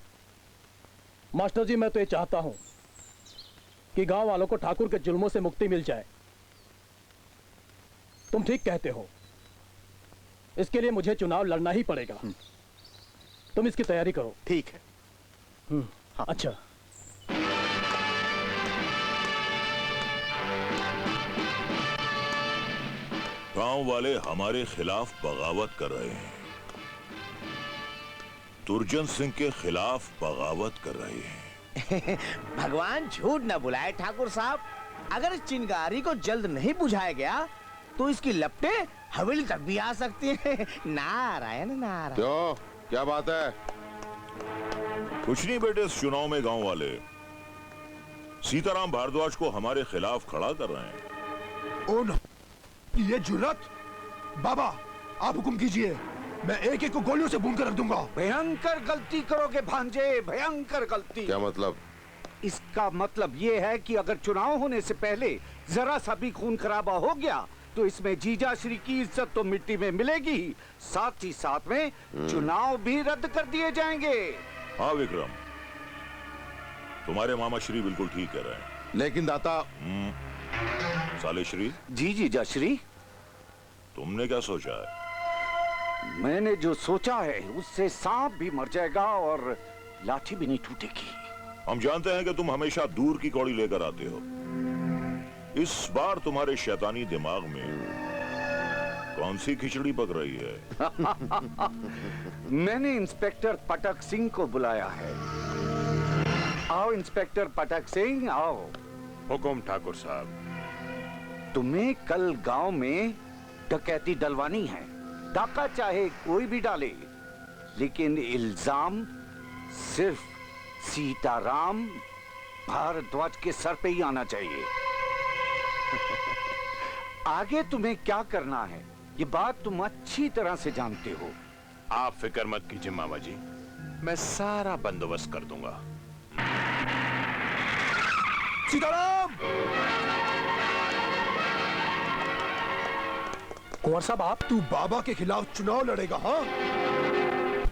मास्टर जी, मैं तो ये चाहता हूं कि गांव वालों को ठाकुर के जुल्मों से मुक्ति मिल जाए। तुम ठीक कहते हो, इसके लिए मुझे चुनाव लड़ना ही पड़ेगा। तुम इसकी तैयारी करो। ठीक है। हाँ। अच्छा। गांव वाले हमारे खिलाफ बगावत कर रहे हैं, दुर्जन सिंह के खिलाफ बगावत कर रहे हैं। भगवान झूठ न बुलाए ठाकुर साहब, अगर इस चिंगारी को जल्द नहीं बुझाया गया तो इसकी लपटे हवेली तक भी आ सकती हैं। नारायण नारायण। क्यों, क्या बात है? कुछ नहीं बेटे, इस चुनाव में गांव वाले सीताराम भारद्वाज को हमारे खिलाफ खड़ा कर रहे हैं। ये जुर्रत! बाबा, आप हुक्म कीजिए, मैं एक एक को गोलियों से भून कर रख दूंगा। भयंकर गलती करोगे भांजे, भयंकर गलती। क्या मतलब? इसका मतलब ये है कि अगर चुनाव होने से पहले जरा सा भी खून खराबा हो गया तो इसमें जीजा श्री की इज्जत तो मिट्टी में मिलेगी ही, साथ ही साथ में चुनाव भी रद्द कर दिए जाएंगे। हाँ विक्रम, तुम्हारे मामा श्री बिल्कुल ठीक कह रहे हैं। लेकिन दाता साले श्री जी जीजा श्री, तुमने क्या सोचा है? मैंने जो सोचा है उससे सांप भी मर जाएगा और लाठी भी नहीं टूटेगी। हम जानते हैं कि तुम हमेशा दूर की कौड़ी लेकर आते हो। इस बार तुम्हारे शैतानी दिमाग में कौन सी खिचड़ी पक रही है? मैंने इंस्पेक्टर पटक सिंह को बुलाया है। आओ इंस्पेक्टर पटक सिंह, आओ। हुकुम ठाकुर साहब। तुम्हें कल गांव में डकैती डलवानी है। डाका चाहे कोई भी डाले, लेकिन इल्जाम सिर्फ सीताराम भारद्वाज के सर पे ही आना चाहिए। आगे तुम्हें क्या करना है ये बात तुम अच्छी तरह से जानते हो। आप फिक्र मत कीजिए मामा जी, मैं सारा बंदोबस्त कर दूंगा। सीताराम! कुंवर साहब, आप तू बाबा के खिलाफ चुनाव लड़ेगा? हाँ,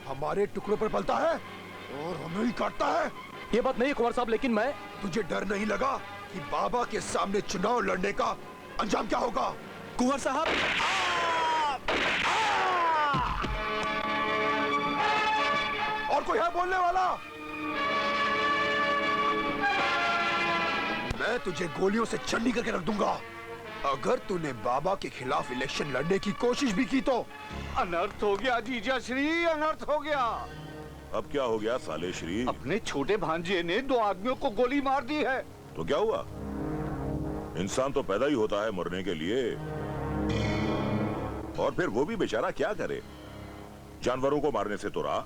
हमारे टुकड़ों पर पलता है और हमें ही काटता है। ये बात नहीं कुंवर साहब, लेकिन मैं... तुझे डर नहीं लगा कि बाबा के सामने चुनाव लड़ने का अंजाम क्या होगा? कुंवर साहब, और कोई है बोलने वाला? मैं तुझे गोलियों से चन्नी करके रख दूंगा अगर तूने बाबा के खिलाफ इलेक्शन लड़ने की कोशिश भी की तो। अनर्थ हो गया जीजा श्री, अनर्थ हो गया। अब क्या हो गया साले श्री? अपने छोटे भांजे ने 2 आदमियों को गोली मार दी है। तो क्या हुआ? इंसान तो पैदा ही होता है मरने के लिए, और फिर वो भी बेचारा क्या करे? जानवरों को मारने से तो रहा,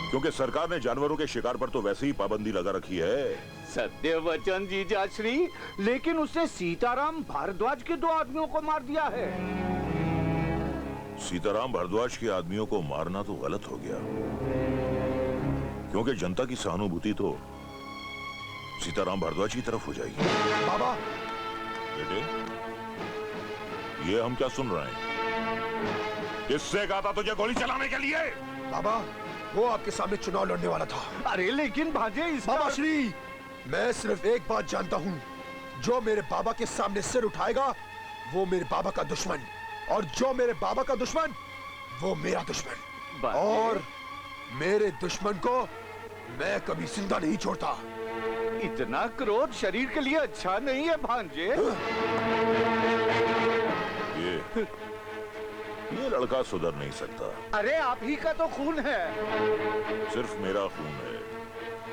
क्योंकि सरकार ने जानवरों के शिकार पर तो वैसे ही पाबंदी लगा रखी है। सत्य वचन जीजा श्री, लेकिन उसने सीताराम भारद्वाज के 2 आदमियों को मार दिया है। सीताराम भारद्वाज के आदमियों को मारना तो गलत हो गया, क्योंकि जनता की सहानुभूति तो सीताराम भारद्वाज की तरफ हो जाएगी। बाबा! बेटे, ये हम क्या सुन रहे हैं? किससे कहा था तुझे गोली चलाने के लिए? बाबा, वो आपके सामने चुनाव लड़ने वाला था। अरे लेकिन भांजे, बाबा श्री, मैं सिर्फ एक बात जानता हूँ, जो मेरे बाबा के सामने सिर उठाएगा वो मेरे बाबा का दुश्मन, और जो मेरे बाबा का दुश्मन वो मेरा दुश्मन, और मेरे दुश्मन को मैं कभी जिंदा नहीं छोड़ता। इतना क्रोध शरीर के लिए अच्छा नहीं है भांजे। ये लड़का सुधर नहीं सकता। अरे आप ही का तो खून है। सिर्फ मेरा खून है,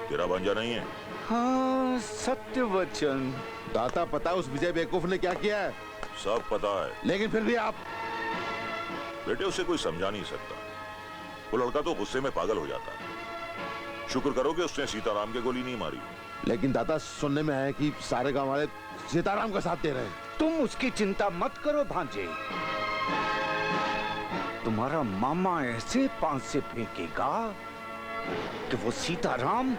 तेरा भांजा नहीं है। हाँ, सत्य वचन। दाता पता उस विजय बेवकूफ ने क्या किया है? सब पता है, लेकिन फिर भी आप बेटे उसे कोई समझा नहीं सकता। वो लड़का तो गुस्से में पागल हो जाता है। शुक्र करो कि उसने सीताराम के गोली नहीं मारी। लेकिन दाता सुनने में है कि सारे गांव वाले सीताराम का साथ दे रहे हैं। तुम उसकी चिंता मत करो भांजे। तुम्हारा मामा ऐसे पांच से फेंकेगा कि वो सीताराम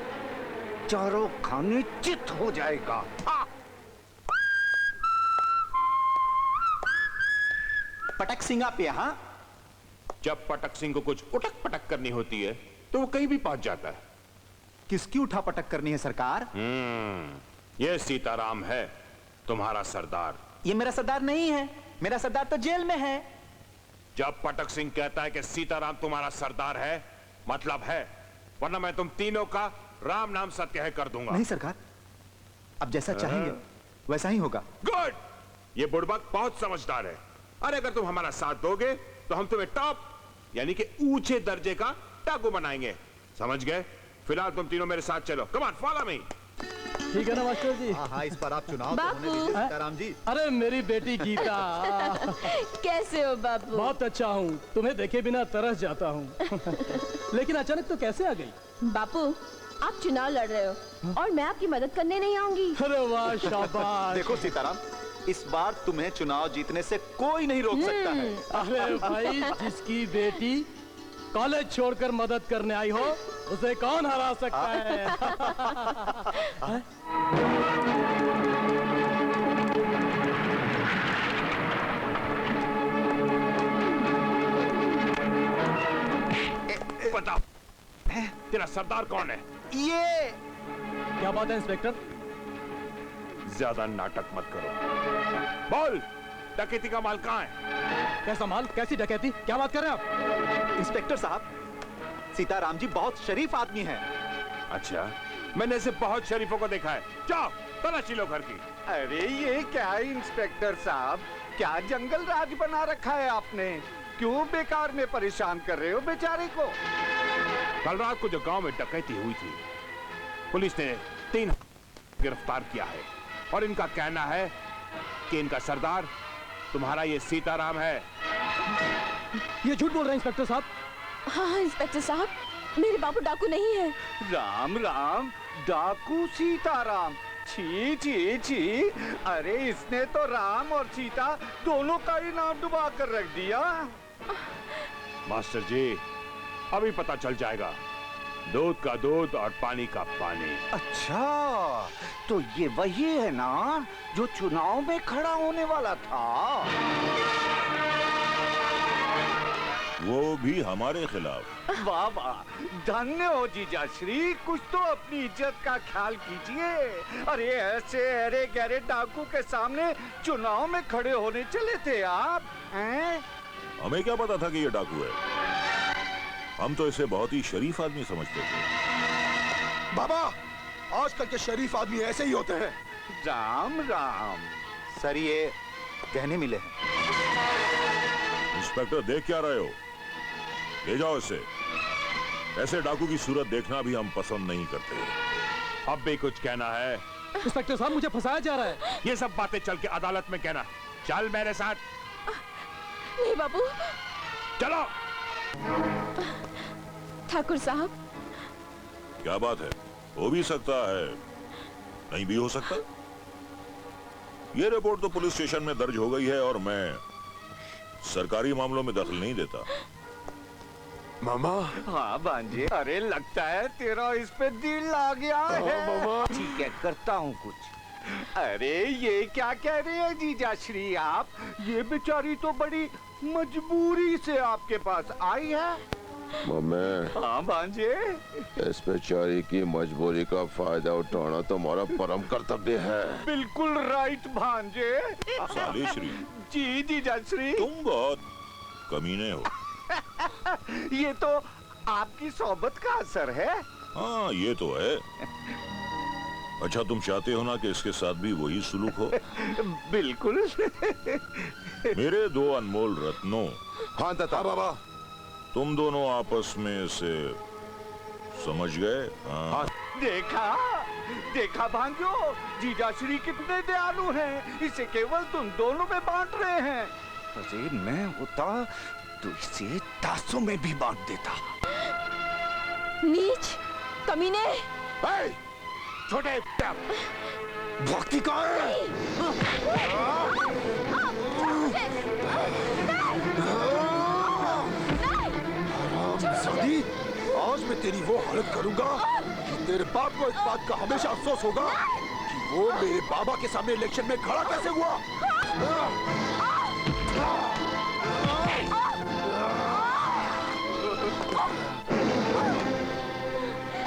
चारों खाने चित हो जाएगा। पटक सिंह आप यहाँ? जब पटक सिंह को कुछ उटक पटक करनी होती है तो वो कहीं भी पहुंच जाता है। किसकी उठा पटक करनी है सरकार? ये सीताराम है, तुम्हारा सरदार। ये मेरा सरदार नहीं है, मेरा सरदार तो जेल में है। जब पटक सिंह कहता है कि सीताराम तुम्हारा सरदार है, मतलब है, वरना मैं तुम तीनों का राम नाम सत्य कर दूंगा। नहीं सरकार, अब जैसा चाहेंगे वैसा ही होगा। गुड, ये बुड़बक बहुत समझदार है। अरे अगर तुम हमारा साथ दोगे तो हम तुम्हें टॉप यानी कि ऊंचे दर्जे का डाकू बनाएंगे, समझ गए? फिलहाल तुम तीनों मेरे साथ चलो। Come on, follow me. ठीक है ना मास्टर जी? हाँ, इस पर आप चुनाव तो होने दीजिए सीताराम जी। अरे मेरी बेटी गीता। कैसे हो बापू? बहुत अच्छा हूँ, तुम्हें देखे बिना तरस जाता हूँ। लेकिन अचानक तो कैसे आ गई? बापू, आप चुनाव लड़ रहे हो और मैं आपकी मदद करने नहीं आऊंगी। अरे वाह, शाबाश। देखो सीताराम, इस बार तुम्हें चुनाव जीतने से कोई नहीं रोक सकता है। अरे भाई, जिसकी बेटी कॉलेज छोड़कर मदद करने आई हो उसे कौन हरा सकता है? बता, तेरा सरदार कौन है? ये क्या बात है इंस्पेक्टर? ज्यादा नाटक मत करो। बोल, डकैती का माल कहाँ है? कैसा माल? कैसी डकैती? क्या बात कर रहे हैं आप? इंस्पेक्टर साहब, सीताराम जी बहुत शरीफ आदमी हैं। अच्छा, मैंने ऐसे बहुत शरीफों को देखा है। जाओ, तलाशी लो घर की। अरे ये क्या है इंस्पेक्टर साहब, क्या जंगल राज बना रखा है आपने? क्यों बेकार में परेशान कर रहे हो बेचारे को? कल रात को जो गांव में डकैती हुई थी, पुलिस ने 3 गिरफ्तार किया है और इनका कहना है कि इनका सरदार तुम्हारा ये सीताराम है। ये झूठ बोल रहे हैं इंस्पेक्टर साहब। हाँ इंस्पेक्टर साहब, मेरे बाबू डाकू नहीं है। राम राम, डाकू सीताराम? छी छी छी, अरे इसने तो राम और सीता दोनों का ही नाम डुबा कर रख दिया। मास्टर जी, अभी पता चल जाएगा। दूध का दूध और पानी का पानी। अच्छा, तो ये वही है ना जो चुनाव में खड़ा होने वाला था? वो भी हमारे खिलाफ। वाह वाह, धन्य हो जीजा श्री, कुछ तो अपनी इज्जत का ख्याल कीजिए। अरे ऐसे अरे गहरे डाकू के सामने चुनाव में खड़े होने चले थे आप हैं? हमें क्या पता था कि ये डाकू है? हम तो इसे बहुत ही शरीफ आदमी समझते थे। बाबा, आजकल के शरीफ आदमी ऐसे ही होते हैं। राम राम। सर, ये गहने मिले हैं। इंस्पेक्टर, देख क्या रहे हो? ले जाओ इसे। ऐसे डाकू की सूरत देखना भी हम पसंद नहीं करते। अब भी कुछ कहना है? इंस्पेक्टर साहब, मुझे फंसाया जा रहा है। ये सब बातें चल के अदालत में कहना। चल मेरे साथ। नहीं बाबू। चलो। ठाकुर साहब। क्या बात है? हो भी सकता है, नहीं भी हो सकता। ये रिपोर्ट तो पुलिस स्टेशन में दर्ज हो गई है और मैं सरकारी मामलों में दखल नहीं देता। मामा। हाँ भांजे, अरे लगता है तेरा इस पे दिल आ गया है। मामा। ठीक है, करता हूँ कुछ। अरे ये क्या कह रहे हैं जीजा श्री आप? ये बेचारी तो बड़ी मजबूरी से आपके पास आई है। मम्मी। हाँ भांजे। इस बेचारी की मजबूरी का फायदा उठाना तुम्हारा परम कर्तव्य है। बिल्कुल राइट भांजे। साले श्री। जी जीजा श्री। तुम बहुत कमीने हो। ये तो आपकी सोबत का असर है। हाँ, ये तो है। अच्छा, तुम चाहते हो ना कि इसके साथ भी वही सुलूक हो? बिल्कुल। मेरे दो अनमोल रत्नों। हाँ दादा। बाबा। तुम दोनों आपस में से समझ गए? हाँ। देखा देखा भांजो, जीजाश्री कितने दयालु हैं, इसे केवल तुम दोनों में बांट रहे हैं। अरे मैं होता तो इसे तासों में भी बांट देता। नीच, कमीने। छोटे भक्ति कहाँ है? हरामजादी, आज मैं तेरी वो हालत करूंगा कि तेरे बाप को इस बात का हमेशा अफसोस होगा कि वो मेरे बाबा के सामने इलेक्शन में खड़ा कैसे हुआ।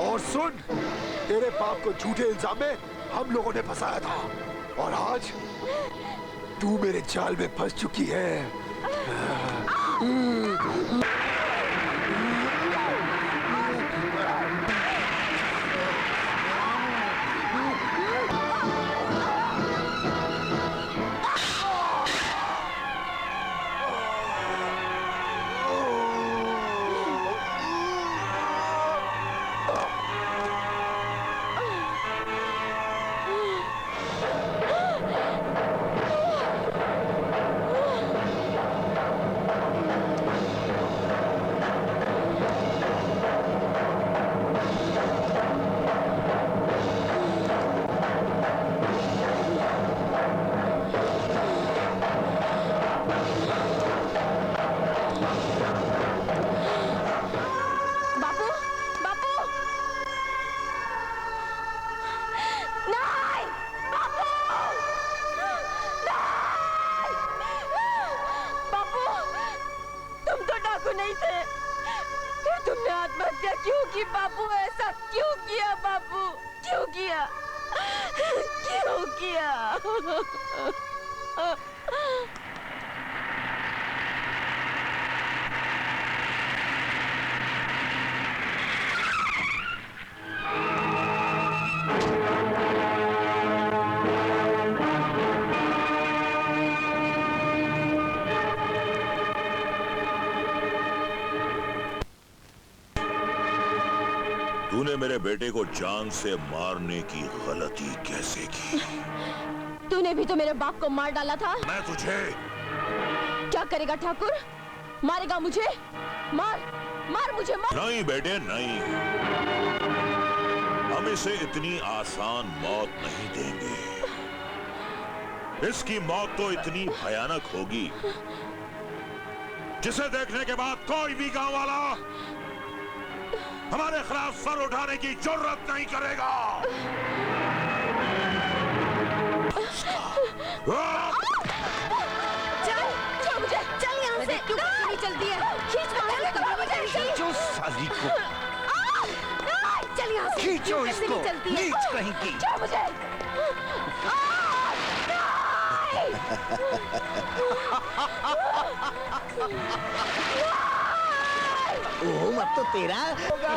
और सुन, तेरे बाप को झूठे इल्जाम में हम लोगों ने फंसाया था और आज तू मेरे जाल में फंस चुकी है। नहीं थे, फिर तुमने आत्महत्या क्यों की बापू? ऐसा क्यों किया बापू? क्यों किया? क्यों किया? तूने मेरे बेटे को जान से मारने की गलती कैसे की? तूने भी तो मेरे बाप को मार डाला था। मैं तुझे क्या करेगा ठाकुर? मारेगा मुझे? मार मार मुझे मार। नहीं बेटे नहीं, हम इसे इतनी आसान मौत नहीं देंगे। इसकी मौत तो इतनी भयानक होगी जिसे देखने के बाद कोई भी गांव वाला हमारे खिलाफ सर उठाने की जरूरत नहीं करेगा। चल छोड़ मुझे, चल यहाँ से। क्यों नहीं चलती है? खींच मुझे, खींचो साली को, चल यहाँ से। खींचो इसको, नीच कहीं की। छोड़ मुझे। ओह, अब तो तेरा होगा।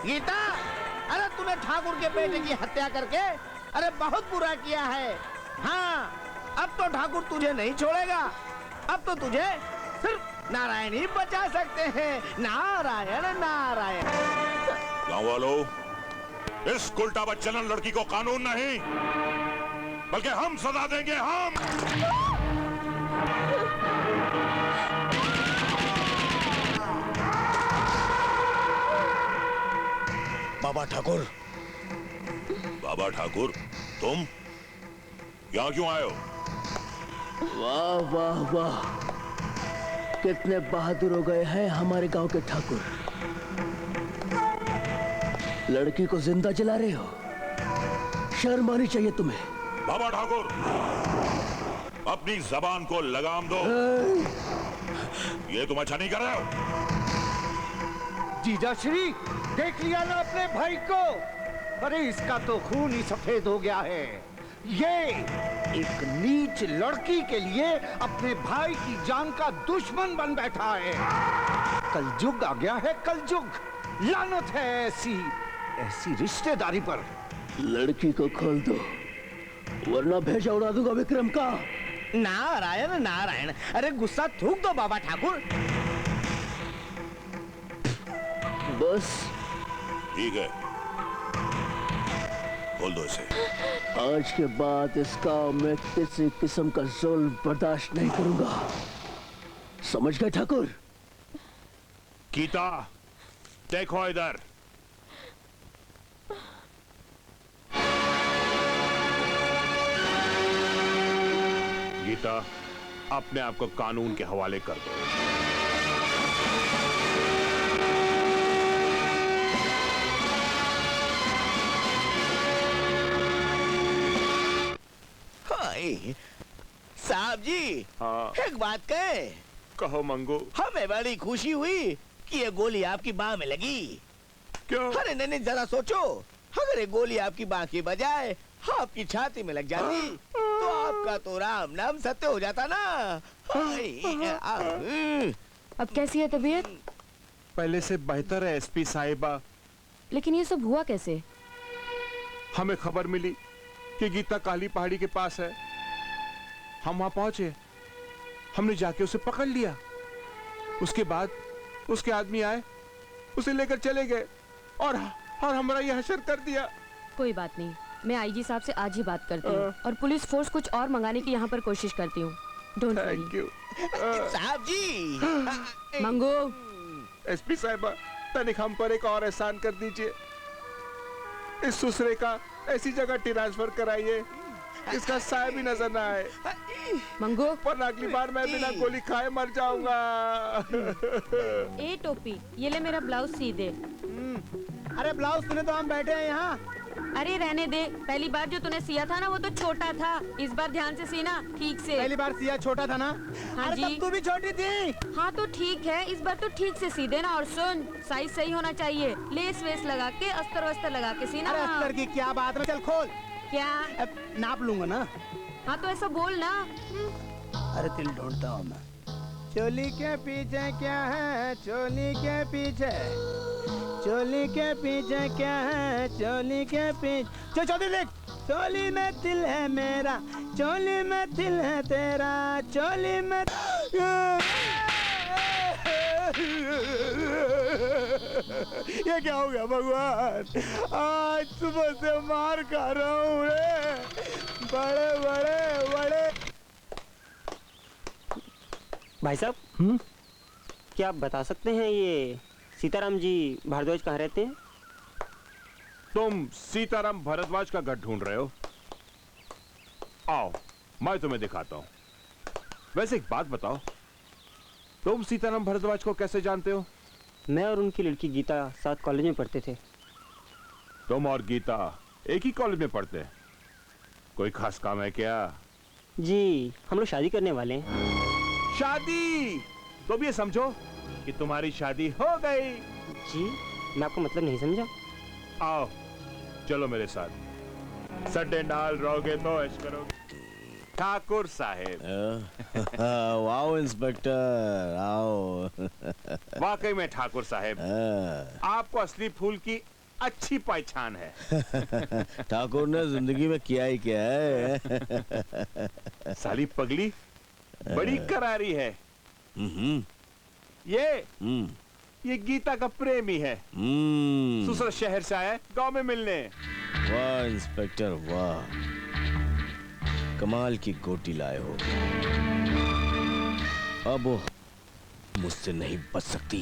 गीता, अरे तूने ठाकुर के बेटे की हत्या करके अरे बहुत बुरा किया है। हाँ, अब तो ठाकुर तुझे नहीं छोड़ेगा। अब तो तुझे सिर्फ नारायण ही बचा सकते हैं। नारायण नारायण। गांव वालों, इस उल्टा बच्चन लड़की को कानून नहीं बल्कि हम सजा देंगे। हम बाबा ठाकुर। बाबा ठाकुर, तुम यहाँ क्यों आए हो? वाह वाह वाह, कितने बहादुर हो गए हैं हमारे गांव के ठाकुर। लड़की को जिंदा जला रहे हो, शर्म आनी चाहिए तुम्हें। बाबा ठाकुर, अपनी जबान को लगाम दो। ये तुम अच्छा नहीं कर रहे हो। जीजाश्री, देख लिया ना अपने भाई को? अरे इसका तो खून ही सफेद हो गया है। ये एक नीच लड़की के लिए अपने भाई की जान का दुश्मन बन बैठा है। कलयुग आ गया है, कलयुग। लानत है ऐसी रिश्तेदारी पर। लड़की को खोल दो वरना भेजा उड़ा दूंगा विक्रम का। नारायण नारायण, अरे गुस्सा थूक दो बाबा ठाकुर। बस ठीक है, खोल दो इसे। आज के बाद इस गांव में किसी किस्म का जुल्म बर्दाश्त नहीं करूंगा, समझ गए ठाकुर? गीता देखो इधर। गीता अपने आप को कानून के हवाले कर दो। साहब जी, हाँ। एक बात कहे। कहो मंगू। हमें बड़ी खुशी हुई कि ये गोली आपकी बाह में लगी। क्यों? अरे नहीं, जरा सोचो, अगर ये गोली आपकी बाह की बजाय आपकी छाती में लग जाती तो आपका तो राम नाम सत्य हो जाता ना। अब कैसी है तबीयत? पहले से बेहतर है एसपी साहिबा। लेकिन ये सब हुआ कैसे? हमें खबर मिली कि गीता काली पहाड़ी के पास है। हम वहां पहुंचे, हमने जाके उसे पकड़ लिया। उसके बाद उसके आदमी आए, उसे लेकर चले गए और हमारा यह हशर कर दिया। कोई बात नहीं, मैं आईजी साहब से आज ही बात करती हूँ और पुलिस फोर्स कुछ और मंगाने की यहाँ पर कोशिश करती हूँ। Don't worry. साहब जी। मंगू। एसपी साहिबा, तनिक हम पर एक और एहसान कर दीजिए। इस सुसरे का ऐसी जगह ट्रांसफर कराइए इसका साया भी नजर ना आए। मंगू, पर अगली बार मैं बिना गोली खाए मर जाऊंगा। ए टोपी, ये ले मेरा ब्लाउज सी दे। अरे ब्लाउज तूने तो हम बैठे हैं यहाँ। अरे रहने दे, पहली बार जो तूने सिया था ना वो तो छोटा था, इस बार ध्यान से सीना ठीक से। पहली बार सिया छोटा था ना? हाँ अरे जी। तब तू भी छोटी थी। हाँ तो ठीक है, इस बार तो ठीक से सी देना। और सुन, साइज सही होना चाहिए, लेस वेस लगा के अस्तर वस्तर लगा के सीना। अरे अस्तर की क्या बात है, चल खोल। क्या? नाप लूंगा ना। हाँ तो ऐसा बोल ना। अरे तिल ढूंढता हूँ मैं। चोली के पीछे क्या है, चोली के पीछे, चोली के पीछे क्या है, चोली के पीछे। चौधरी देख, चोली में दिल है मेरा, चोली में दिल है तेरा, चोली में। ये क्या हो गया भगवान, आज सुबह से मार खा रहा हूँ रे। बड़े बड़े बड़े। भाई साहब, क्या आप बता सकते हैं ये सीताराम जी भारद्वाज कहाँ रहते हैं? तुम सीताराम भारद्वाज का घर ढूंढ रहे हो? आओ मैं तुम्हें दिखाता हूँ। वैसे एक बात बताओ, तुम सीताराम भारद्वाज को कैसे जानते हो? मैं और उनकी लड़की गीता साथ कॉलेज में पढ़ते थे। तुम और गीता एक ही कॉलेज में पढ़ते हैं? कोई खास काम है क्या? जी, हम लोग शादी करने वाले हैं। शादी? तो भी ये समझो कि तुम्हारी शादी हो गई। जी, मैं आपको मतलब नहीं समझा। आओ चलो मेरे साथ, सड्डे नाल रहोगे तो ऐश करोगे। ठाकुर साहेब। वाओ इंस्पेक्टर, आओ। वाकई में ठाकुर साहेब, आपको असली फूल की अच्छी पहचान है। ठाकुर ने जिंदगी में किया ही क्या है। साली पगली बड़ी करारी है। ये गीता का प्रेमी है। दूसरा शहर से आया गांव में मिलने। वाह इंस्पेक्टर वाह, कमाल की गोटी लाए हो। अब वो मुझसे नहीं बच सकती।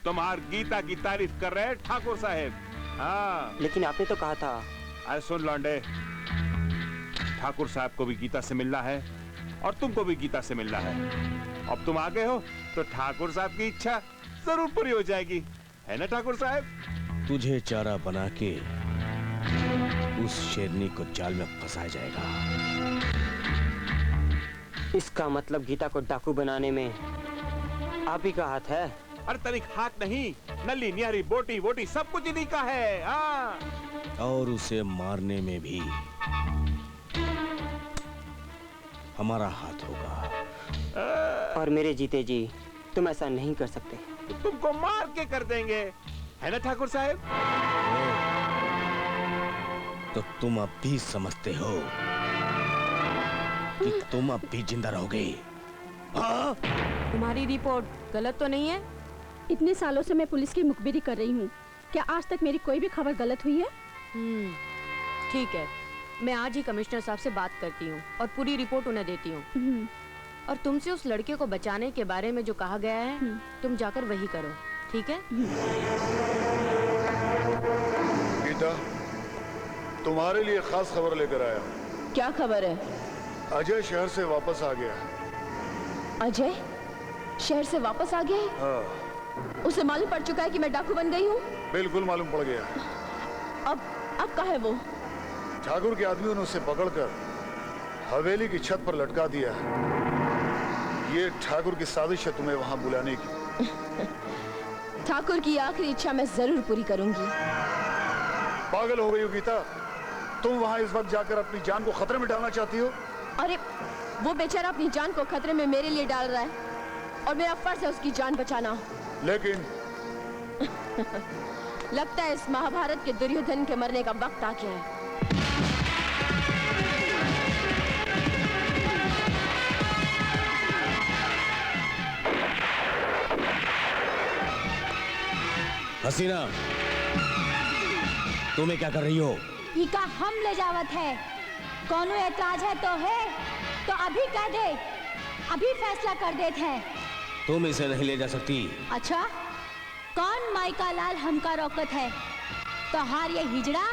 तुम्हार गीता की तारीफ कर रहे हैं ठाकुर साहेब। हाँ, लेकिन आपने तो कहा था। अरे सुन लौंडे, ठाकुर साहब को भी गीता से मिलना है और तुमको भी गीता से मिलना है। अब तुम आ गए हो तो ठाकुर साहब की इच्छा जरूर पूरी हो जाएगी, है ना ठाकुर साहब? तुझे चारा बना के उस शेरनी को जाल में फंसाया जाएगा। इसका मतलब गीता को डाकू बनाने में आप ही का हाथ है? अरे तनिक हाथ नहीं, नली नियारी बोटी वोटी सब कुछ इन्हीं का है। हाँ, और उसे मारने में भी हमारा हाथ होगा। और मेरे जीते जी तुम ऐसा नहीं कर सकते। तुमको मार के कर देंगे, है ना ठाकुर साहब? तो तुम अब भी समझते हो कि तुम अब भी जिंदा रहोगे? तुम्हारी रिपोर्ट गलत तो नहीं है? इतने सालों से मैं पुलिस की मुखबिरी कर रही हूँ, क्या आज तक मेरी कोई भी खबर गलत हुई है? ठीक है, मैं आज ही कमिश्नर साहब से बात करती हूँ और पूरी रिपोर्ट उन्हें देती हूँ। और तुमसे उस लड़के को बचाने के बारे में जो कहा गया है, तुम जाकर वही करो, ठीक है? गीता, तुम्हारे लिए खास खबर लेकर आया। क्या खबर है? अजय शहर से वापस आ गया। अजय शहर से वापस आ गया? हाँ। उसे मालूम पड़ चुका है कि मैं डाकू बन गई हूँ? बिल्कुल मालूम पड़ गया। अब कहाँ है वो? ठाकुर के आदमियों ने उसे पकड़कर हवेली की छत पर लटका दिया है। ये ठाकुर की साजिश है तुम्हें वहां बुलाने की। ठाकुर की आखिरी इच्छा मैं जरूर पूरी करूंगी। पागल हो गई हो गीता, तुम वहां इस वक्त जाकर अपनी जान को खतरे में डालना चाहती हो? अरे वो बेचारा अपनी जान को खतरे में मेरे लिए डाल रहा है और मेरा फर्ज है उसकी जान बचाना। लेकिन लगता है इस महाभारत के दुर्योधन के मरने का वक्त आ गया है। हसीना, तुम्हें क्या कर रही हो? इका हम ले जावत है, कौनो एतराज है तो अभी कह दे, अभी फैसला कर देते हैं। तुम इसे नहीं ले जा सकती। अच्छा, कौन माइका लाल हमका रोकत है? तो हार ये हिजड़ा?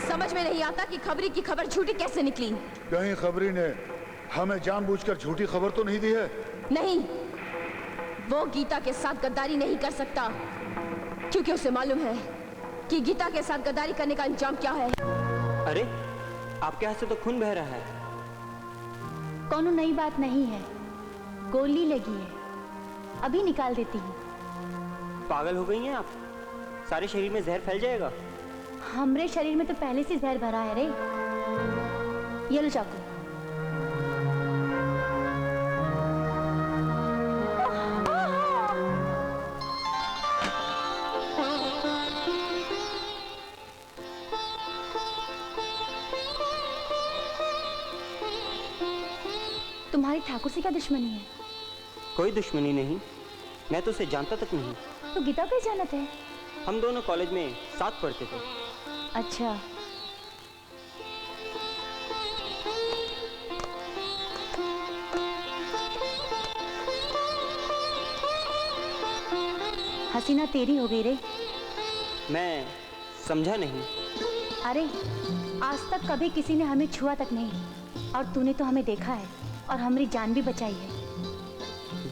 समझ में नहीं आता कि खबरी की खबर झूठी कैसे निकली। कहीं खबरी ने हमें जानबूझकर झूठी खबर तो नहीं दी है? नहीं, वो गीता के साथ गद्दारी नहीं कर सकता, क्योंकि उसे मालूम है कि गीता के साथ गद्दारी करने का अंजाम क्या है। अरे, आपके हाथ से तो खून बह रहा है। कोनो नई बात नहीं है, गोली लगी है, अभी निकाल देती हूँ। पागल हो गई हैं आप? सारे शरीर में जहर फैल जाएगा। हमरे शरीर में तो पहले से जहर भरा है रे। ये लो चाकू। तुम्हारी ठाकुर से क्या दुश्मनी है? कोई दुश्मनी नहीं, मैं तो उसे जानता तक नहीं। तो गीता को जानत है? हम दोनों कॉलेज में साथ पढ़ते थे। अच्छा, हसीना तेरी हो गई रे। मैं समझा नहीं। अरे, आज तक कभी किसी ने हमें छुआ तक नहीं, और तूने तो हमें देखा है और हमारी जान भी बचाई है।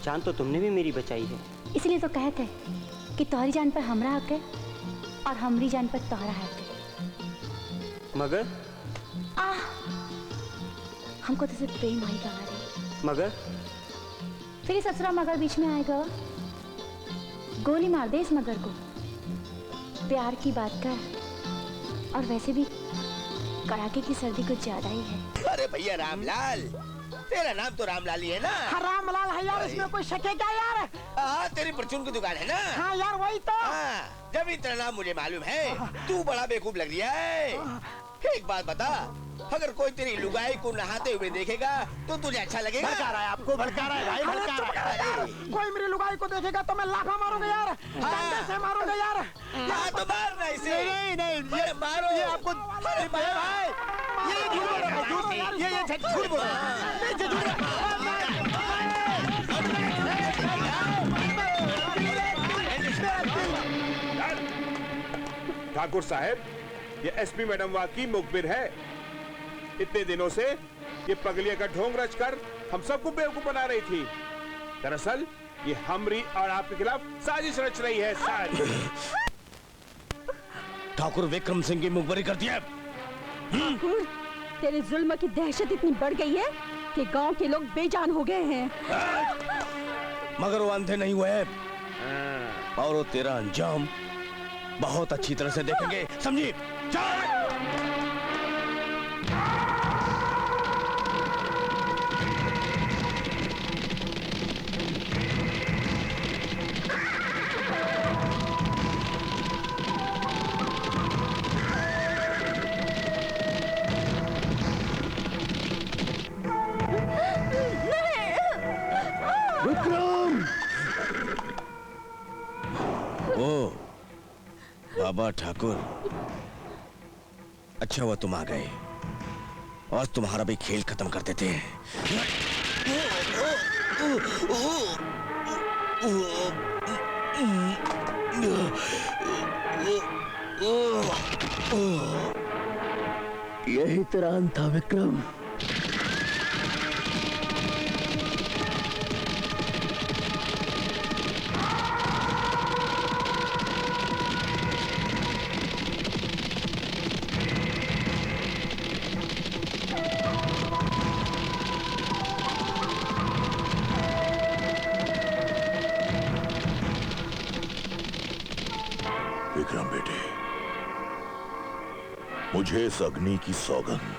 जान तो तुमने भी मेरी बचाई है। इसलिए तो कहते हैं कि तुम्हारी जान पर हमारा हक है और हमारी जान पर तुम्हारा हक है। मगर हमको तो सिर्फ प्रेम आई रे। मगर फिर ससुरा मगर बीच में आएगा, गोली मार दे इस मगर को। प्यार की बात कर, और वैसे भी कड़ाके की सर्दी कुछ ज्यादा ही है। अरे भैया रामलाल, तेरा नाम तो रामलाल ही है ना? हाँ, रामलाल है यार, इसमें कोई शक है क्या यार? हाँ, तेरी परचून की दुकान है ना? हाँ यार, वही तो। हाँ, जब इतना नाम मुझे मालूम है, तू बड़ा बेवकूफ लग रहा है। एक बात बता, अगर कोई तेरी लुगाई को नहाते हुए देखेगा तो तुझे अच्छा लगेगा? भड़का रहा है आपको, भड़का रहा है भाई, भड़का रहा है। कोई मेरी लुगाई को देखेगा तो मैं लाफा मारूंगा यार, डंडे से मारूंगा यार। हाँ तो मारना इसे। नहीं, ये मारो। ये आपको, अरे भाई, ये झूठ बोल रहा है, झूठ बोल रहा है। ठाकुर साहब, ये एसपी मैडम वहां की मुखबिर है। इतने दिनों से ये पगलिया का ढोंग रचकर हम सबको बेवकूफ बना रही थी। दरअसल ये हमरी और आपके खिलाफ साजिश रच रही है। ठाकुर विक्रम सिंह की मुखबरी कर दिया। ठाकुर, तेरे जुल्म की दहशत इतनी बढ़ गई है कि गांव के लोग बेजान हो गए हैं। मगर वो अंधे नहीं हुए और वो तेरा अंजाम बहुत अच्छी तरह से देखेंगे, समझी? विक्रम! ओ बाबा ठाकुर, अच्छा हुआ तुम आ गए और तुम्हारा भी खेल खत्म कर देते हैं। यही तेरा अंत था विक्रम। विक्रम बेटे, मुझे इस अग्नि की सौगंध,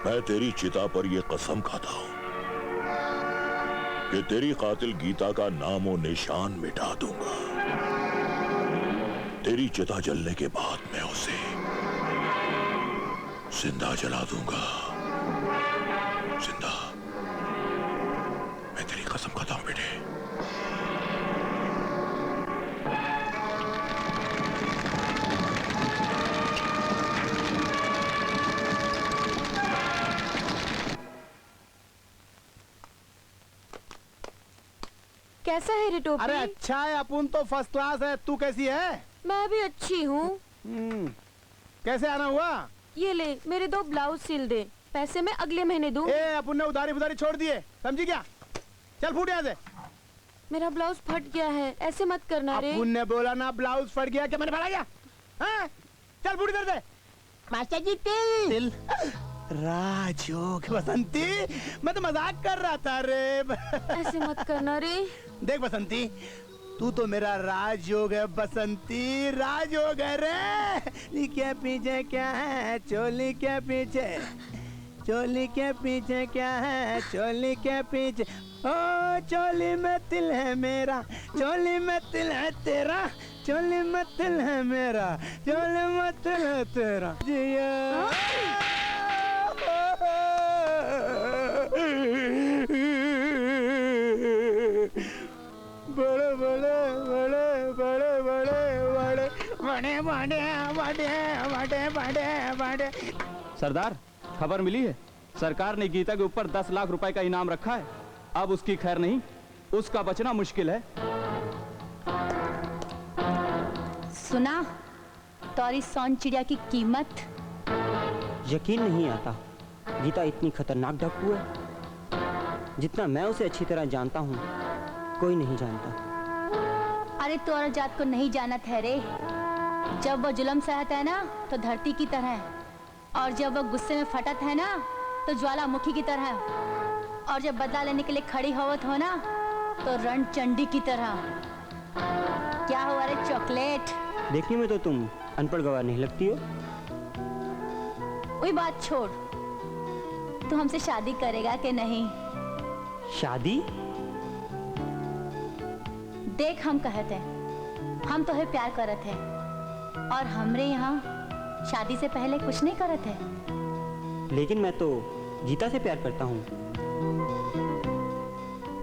मैं तेरी चिता पर यह कसम खाता हूं कि तेरी कातिल गीता का नामो निशान मिटा दूंगा। तेरी चिता जलने के बाद मैं उसे जिंदा जला दूंगा। जिंदा। मैं तेरी कसम खाता हूं बेटे। कैसा है रे टोपी? अरे अच्छा है, अपुन तो फर्स्ट क्लास है। तू कैसी है? मैं भी अच्छी हूँ। कैसे आना हुआ? ये ले, मेरे 2 ब्लाउज सिल दे, पैसे मैं अगले महीने दूँ। अपुन ने उधारी बुधारी छोड़ दिए, समझी क्या? चल फूट यहाँ से। मेरा ब्लाउज फट गया है, ऐसे मत करना रे। अपुन ने बोला ना ब्लाउज फट गया, क्या मैंने फटा गया? हाँ? चल फूट इधर से। मास्टर जी तिल। राजयोग बसंती, मैं तो मजाक कर रहा था रे। ऐसे मत करना रे। देख बसंती, तू तो मेरा राजयोग है बसंती, राजयोग है रे। ली के पीछे क्या है, चोली के पीछे, चोली के पीछे क्या है, चोली के पीछे। ओ चोली में तिल है मेरा, चोली में तिल है तेरा, चोली में तिल है मेरा, चोली में तिल है तेरा। जिया बड़े बड़े बड़े बड़े बड़े बड़े बड़े बड़े बड़े बड़े बड़े। सरदार, खबर मिली है, सरकार ने गीता के ऊपर 10 लाख रुपए का इनाम रखा है। अब उसकी खैर नहीं, उसका बचना मुश्किल है। सुना तोरी सोन चिड़िया की कीमत? यकीन नहीं आता, गीता इतनी खतरनाक डाकू है। जितना मैं उसे अच्छी तरह जानता हूँ, कोई नहीं जानता। अरे तो और जात को नहीं जाना ठहरे। जब वो जुल्म सहता है ना तो धरती की तरह, और जब वो गुस्से में फटत है ना तो ज्वालामुखी की तरह, और जब बदला लेने के लिए खड़ी होवत हो ना तो रणचंडी की तरह। क्या हुआ रे चॉकलेट? देखने में तो तुम अनपढ़ गवार नहीं लगती हो। वही बात छोड़, तू हमसे शादी करेगा कि नहीं? शादी? देख हम कहते, हम तो है प्यार करत है, और हमरे यहाँ शादी से पहले कुछ नहीं करत है। लेकिन मैं तो गीता से प्यार करता हूँ।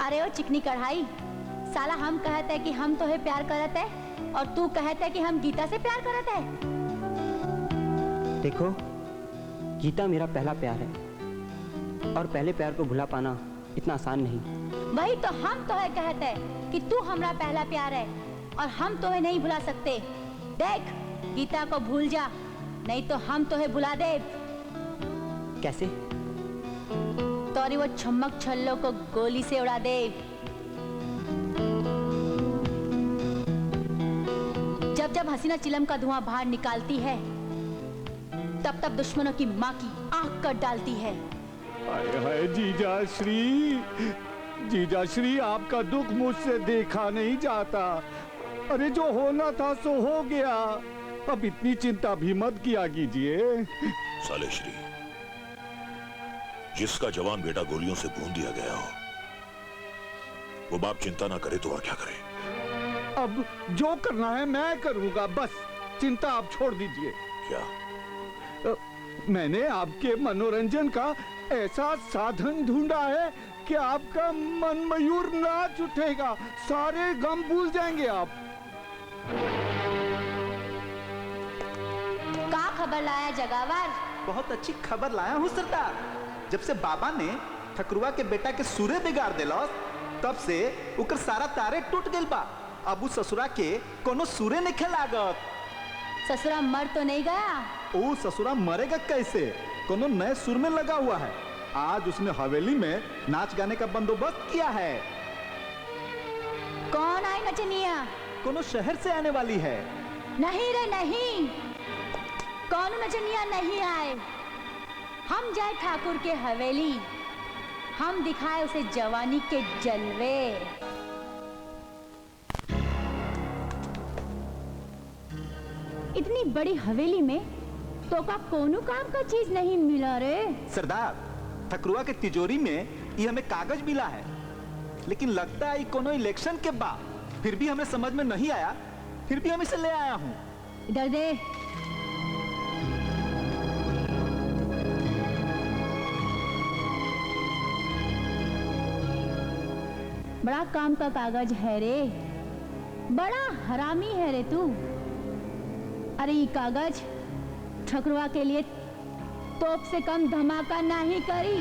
अरे ओ चिकनी कढ़ाई, साला हम कहते हैं कि हम तो है प्यार करत है, और तू कहते है कि हम गीता से प्यार करत है। देखो, गीता मेरा पहला प्यार है, और पहले प्यार को भुला पाना इतना आसान नहीं। वही तो हम तो है कहते हैं कि तू हमारा पहला प्यार है, और हम तुम्हें नहीं भुला सकते। देख, गीता को भूल जा, नहीं तो हम तुम्हें भुला दे। कैसे? तोरी वो छम्मक छल्लों को गोली से उड़ा दे। जब जब हसीना चिलम का धुआं बाहर निकालती है, तब तब दुश्मनों की माँ की आंख कट डालती है। हाय हाय जीजा श्री, आपका दुख मुझसे देखा नहीं जाता। अरे जो होना था सो हो गया, अब इतनी चिंता भी मत किया कीजिए। साले श्री, जिसका जवान बेटा गोलियों से भून दिया गया हो, वो बाप चिंता ना करे तो और क्या करे। अब जो करना है मैं करूंगा, बस चिंता आप छोड़ दीजिए। क्या? मैंने आपके मनोरंजन का ऐसा साधन ढूंढा है कि आपका मन मयूर नाच उठेगा, सारे गम भूल जाएंगे आप। का खबर लाया जगावर? बहुत अच्छी खबर लाया हूँ सरदार। जब से बाबा ने ठकुरवा के बेटा के सूर्य बिगाड़ दिलस, तब से उकर सारा तारे टूट गइल बा। अब उस ससुरा के कोनो सूर्य नहीं लागत। ससुरा मर तो नहीं गया? ओ ससुरा मरेगा कैसे? कोनो नए सुर में लगा हुआ है। आज उसने हवेली में नाच गाने का बंदोबस्त किया है। कौन आई नचनिया? कोनो शहर से आने वाली है। नहीं रे नहीं, कौन नचनिया नहीं आए। हम जाए ठाकुर के हवेली, हम दिखाए उसे जवानी के जलवे। इतनी बड़ी हवेली में तो का कोनो काम का चीज नहीं मिला रे। सरदार, ठकुरवा के तिजोरी में ये हमें कागज मिला है, लेकिन लगता है कोनो इलेक्शन के बाद, फिर भी हमें समझ में नहीं आया, फिर भी हम इसे ले आया हूँ। इधर दे। बड़ा काम का कागज है रे, बड़ा हरामी है रे तू। अरे ये कागज ठकुरवा के लिए तोप से कम धमाका नहीं करी।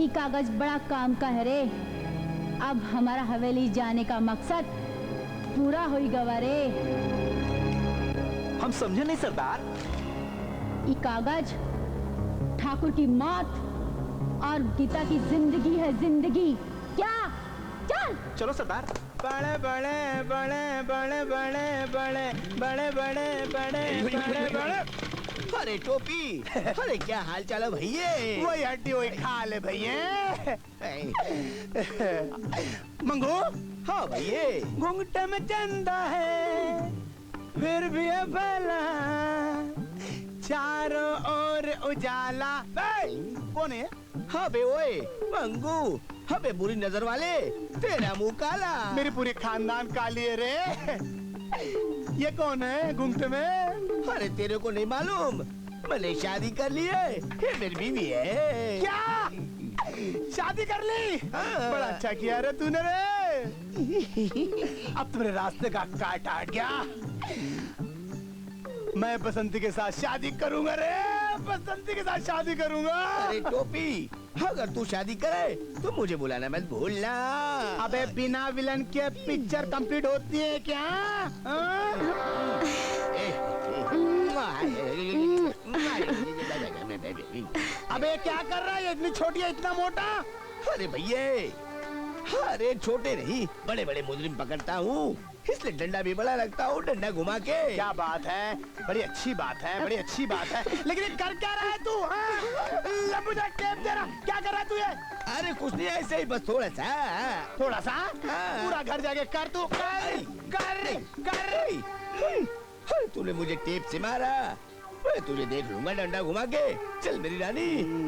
ये कागज बड़ा काम का है रे। अब हमारा हवेली जाने का मकसद पूरा हो गवा रे। हम समझे नहीं सरदार। ये कागज ठाकुर की मौत और गीता की जिंदगी है, जिंदगी। क्या? चल चलो सरदार। बड़े बड़े बड़े बड़े बड़े बड़े बड़े बड़े बड़े बड़े बड़े। अरे टोपी, अरे क्या हाल चाल है भैया? वही हड्डी वही खाल है भैया। मंगो? हाँ भैया। घूंघटे में चंदा है, फिर भी है फैला, चारों ओर उजाला। कौन है? हाँ बे ओए मंगू, हाँ बे बुरी नजर वाले, तेरा मुंह काला। मेरी पूरी खानदान काली है रे। ये कौन है घूंघटे में? अरे तेरे को नहीं मालूम, मैंने शादी कर ली है, ये मेरी बीवी है। क्या? शादी कर ली? हाँ। बड़ा अच्छा किया रे तूने रे। अब तुम्हारे रास्ते का काट हट गया। मैं बसंती के साथ शादी करूंगा रे, बसंती के साथ शादी करूंगा। अरे टोपी, अगर तू शादी करे तो मुझे बुलाना मत भूलना। अबे बिना विलन के पिक्चर कंप्लीट होती है क्या? अबे क्या कर रहा है? इतनी छोटी है, इतना मोटा? अरे भैया, अरे छोटे नहीं बड़े बड़े मुजरिम पकड़ता हूँ, इसलिए डंडा भी बड़ा लगता हूँ, डंडा घुमा के। क्या बात है, बड़ी अच्छी बात है, बड़ी अच्छी बात है। लेकिन ये कर क्या रहा है तू? लंबूजा टेप जरा, क्या कर रहा है तू ये? अरे कुछ नहीं, ऐसे ही बस थोड़ा सा। थोड़ा सा? पूरा घर जाके कर तू, कर कर कर। तूने मुझे टेप से मारा, मैं तुझे देख लूंगा डंडा घुमा के। चल मेरी रानी,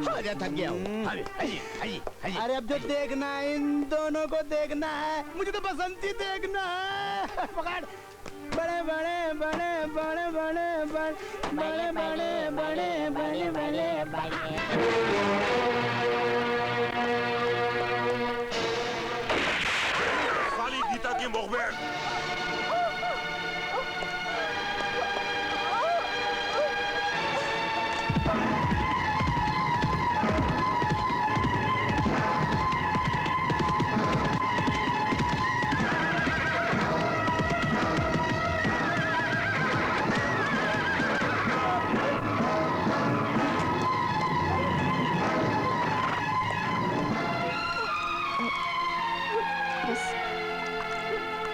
आजा, थक गया हूँ। अरे अब जो देखना है इन दोनों को देखना है, मुझे तो बसंती देखना है। पकड़। बड़े बड़े बड़े बड़े बड़े बड़े बड़े बड़े बड़े बड़े बड़े। साली गीता की मुखबिर।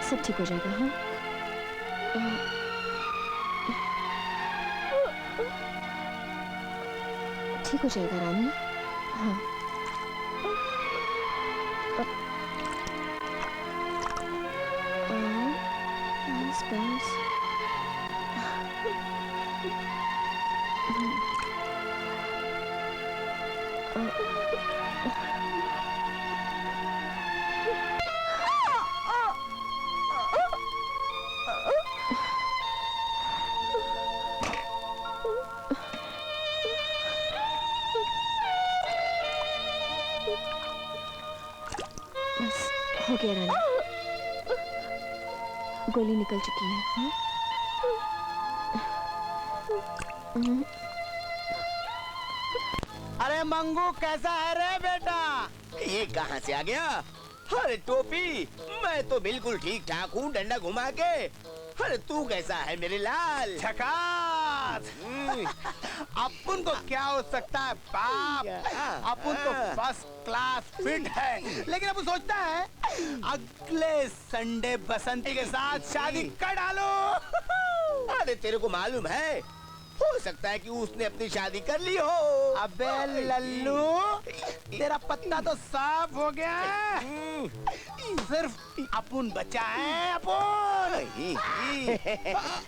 सब ठीक हो जाएगा। हाँ ठीक हो जाएगा रानी। हाँ बस हो गया रानी, गोली निकल चुकी है। हाँ? अरे मंगू कैसा है रे बेटा? ये कहाँ से आ गया? अरे टोपी, मैं तो बिल्कुल ठीक ठाक हूँ डंडा घुमा के। अरे तू कैसा है मेरे लाल? झकास। अपन को क्या हो सकता है बाप, अपन तो फर्स्ट क्लास फिट है। लेकिन अब सोचता है अगले संडे बसंती के साथ शादी कर डालो। अरे तेरे को मालूम है, हो सकता है कि उसने अपनी शादी कर ली हो। अबे लल्लू, तेरा पत्ता तो साफ हो गया है। सिर्फ अपन बचा है अपन।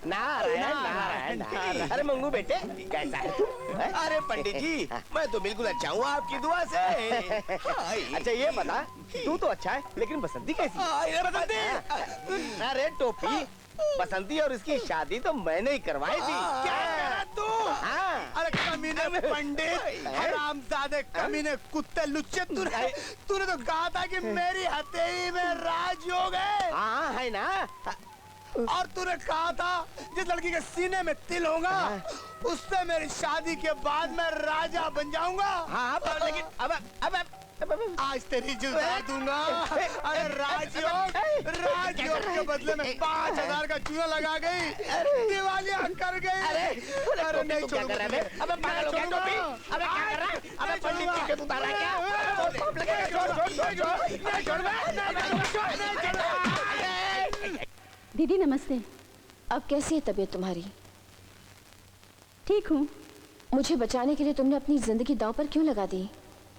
नारायण। अरे मंगू बेटे कैसा है तू? अरे पंडित जी मैं तो बिल्कुल अच्छा हूँ आपकी दुआ से। अच्छा ये बता, तू तो अच्छा है लेकिन बसंती कैसी? अरे टोपी, बसंती और इसकी शादी तो मैंने ही करवाई थी। क्या करा तू? अरे कमीने पंडित, हरामजादे कमीने कुत्ते लुच्चे, तूने तो कहा था कि मेरी हथेली में राजयोग है। हाँ है ना। और तूने कहा था जिस लड़की के सीने में तिल होगा उससे मेरी शादी के बाद मैं राजा बन जाऊंगा। हाँ लेकिन अब आज तेरी जुदा दूंगा। अरे राजयोग के बदले में 5000 का चूना लगा गई, दिवालिया कर गई। अरे नहीं छोड़ूंगा। अबे पागल हो गया टोपी? अबे क्या कर रहा है? अबे पंडित जी के तू तारा क्या? दीदी नमस्ते। अब कैसी है तबीयत तुम्हारी? ठीक हूँ। मुझे बचाने के लिए तुमने अपनी जिंदगी दांव पर क्यों लगा दी?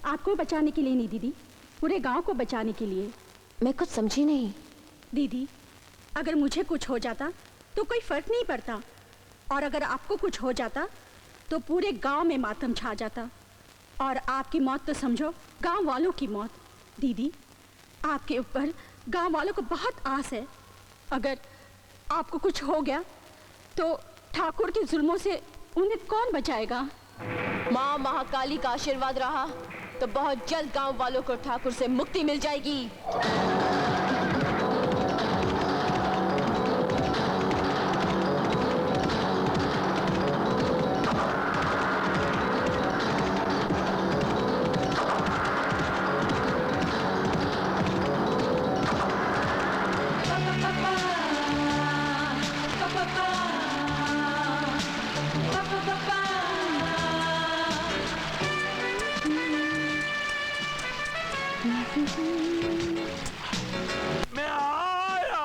आपको बचाने के लिए नहीं दीदी, पूरे गांव को बचाने के लिए। मैं कुछ समझी नहीं। दीदी अगर मुझे कुछ हो जाता तो कोई फर्क नहीं पड़ता, और अगर आपको कुछ हो जाता तो पूरे गांव में मातम छा जाता। और आपकी मौत तो समझो गांव वालों की मौत। दीदी आपके ऊपर गांव वालों को बहुत आस है। अगर आपको कुछ हो गया तो ठाकुर के जुल्मों से उन्हें कौन बचाएगा? माँ महाकाली का आशीर्वाद रहा तो बहुत जल्द गांव वालों को ठाकुर से मुक्ति मिल जाएगी। मैं आया।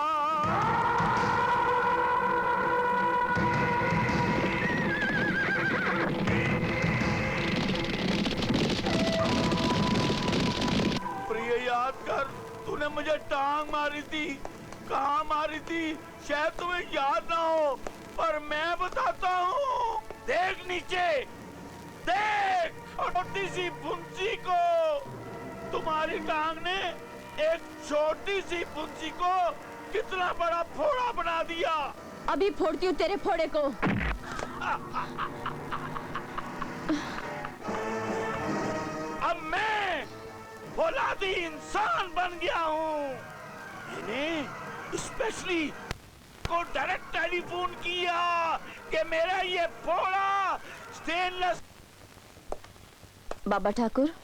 प्रिय याद कर, तूने मुझे टांग मारी थी। कहाँ मारी थी शायद तुम्हें याद ना हो, पर मैं बताता हूँ। देख नीचे, देख छोटी सी फुंसी को। तुम्हारी टांग ने एक छोटी सी फुंसी को कितना बड़ा फोड़ा बना दिया। अभी फोड़ती हूँ तेरे फोड़े को। अब मैं फौलादी इंसान बन गया हूँ। मैंने स्पेशली को डायरेक्ट टेलीफोन किया कि मेरा ये फोड़ा स्टेनलेस। बाबा ठाकुर,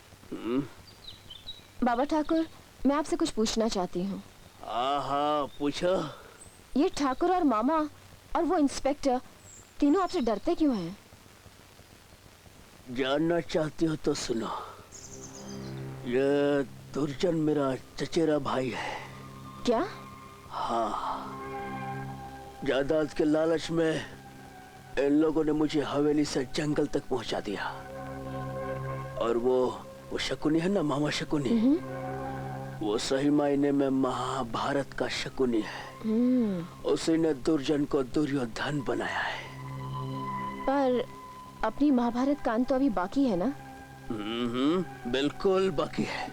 बाबा ठाकुर, मैं आपसे कुछ पूछना चाहती हूँ। हाँ पूछो। ये ठाकुर और मामा और वो इंस्पेक्टर तीनों आपसे डरते क्यों हैं? जानना चाहती हो तो सुनो। ये दुर्जन मेरा चचेरा भाई है। क्या? हाँ, जायदाद के लालच में इन लोगों ने मुझे हवेली से जंगल तक पहुंचा दिया। और वो शकुनी है ना, मामा शकुनी, वो सही मायने में महाभारत का शकुनी है। उसी ने दुर्जन को दुर्योधन बनाया है। पर अपनी महाभारत का अंत तो अभी बाकी है ना? बिल्कुल बाकी है।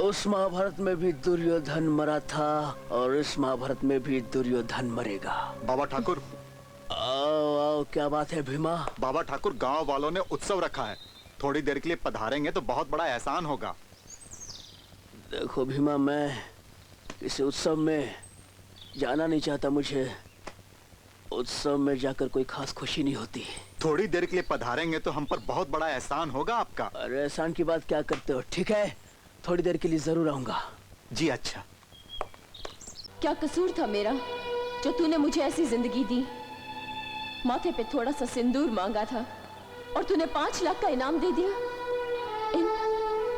उस महाभारत में भी दुर्योधन मरा था और इस महाभारत में भी दुर्योधन मरेगा। बाबा ठाकुर, आओ आओ, क्या बात है भीमा? बाबा ठाकुर, गांव वालों ने उत्सव रखा है, थोड़ी देर के लिए पधारेंगे तो बहुत बड़ा एहसान होगा। देखो भीमा, मैं इस उत्सव में जाना नहीं चाहता। मुझे उत्सव में जाकर कोई खास खुशी नहीं होती। थोड़ी देर के लिए पधारेंगे तो हम पर बहुत बड़ा एहसान होगा आपका। अरे एहसान की बात क्या करते हो? ठीक है, थोड़ी देर के लिए जरूर आऊंगा। जी अच्छा। क्या कसूर था मेरा जो तूने मुझे ऐसी जिंदगी दी? माथे पे थोड़ा सा सिंदूर मांगा था और तूने 5 लाख का इनाम दे दिया।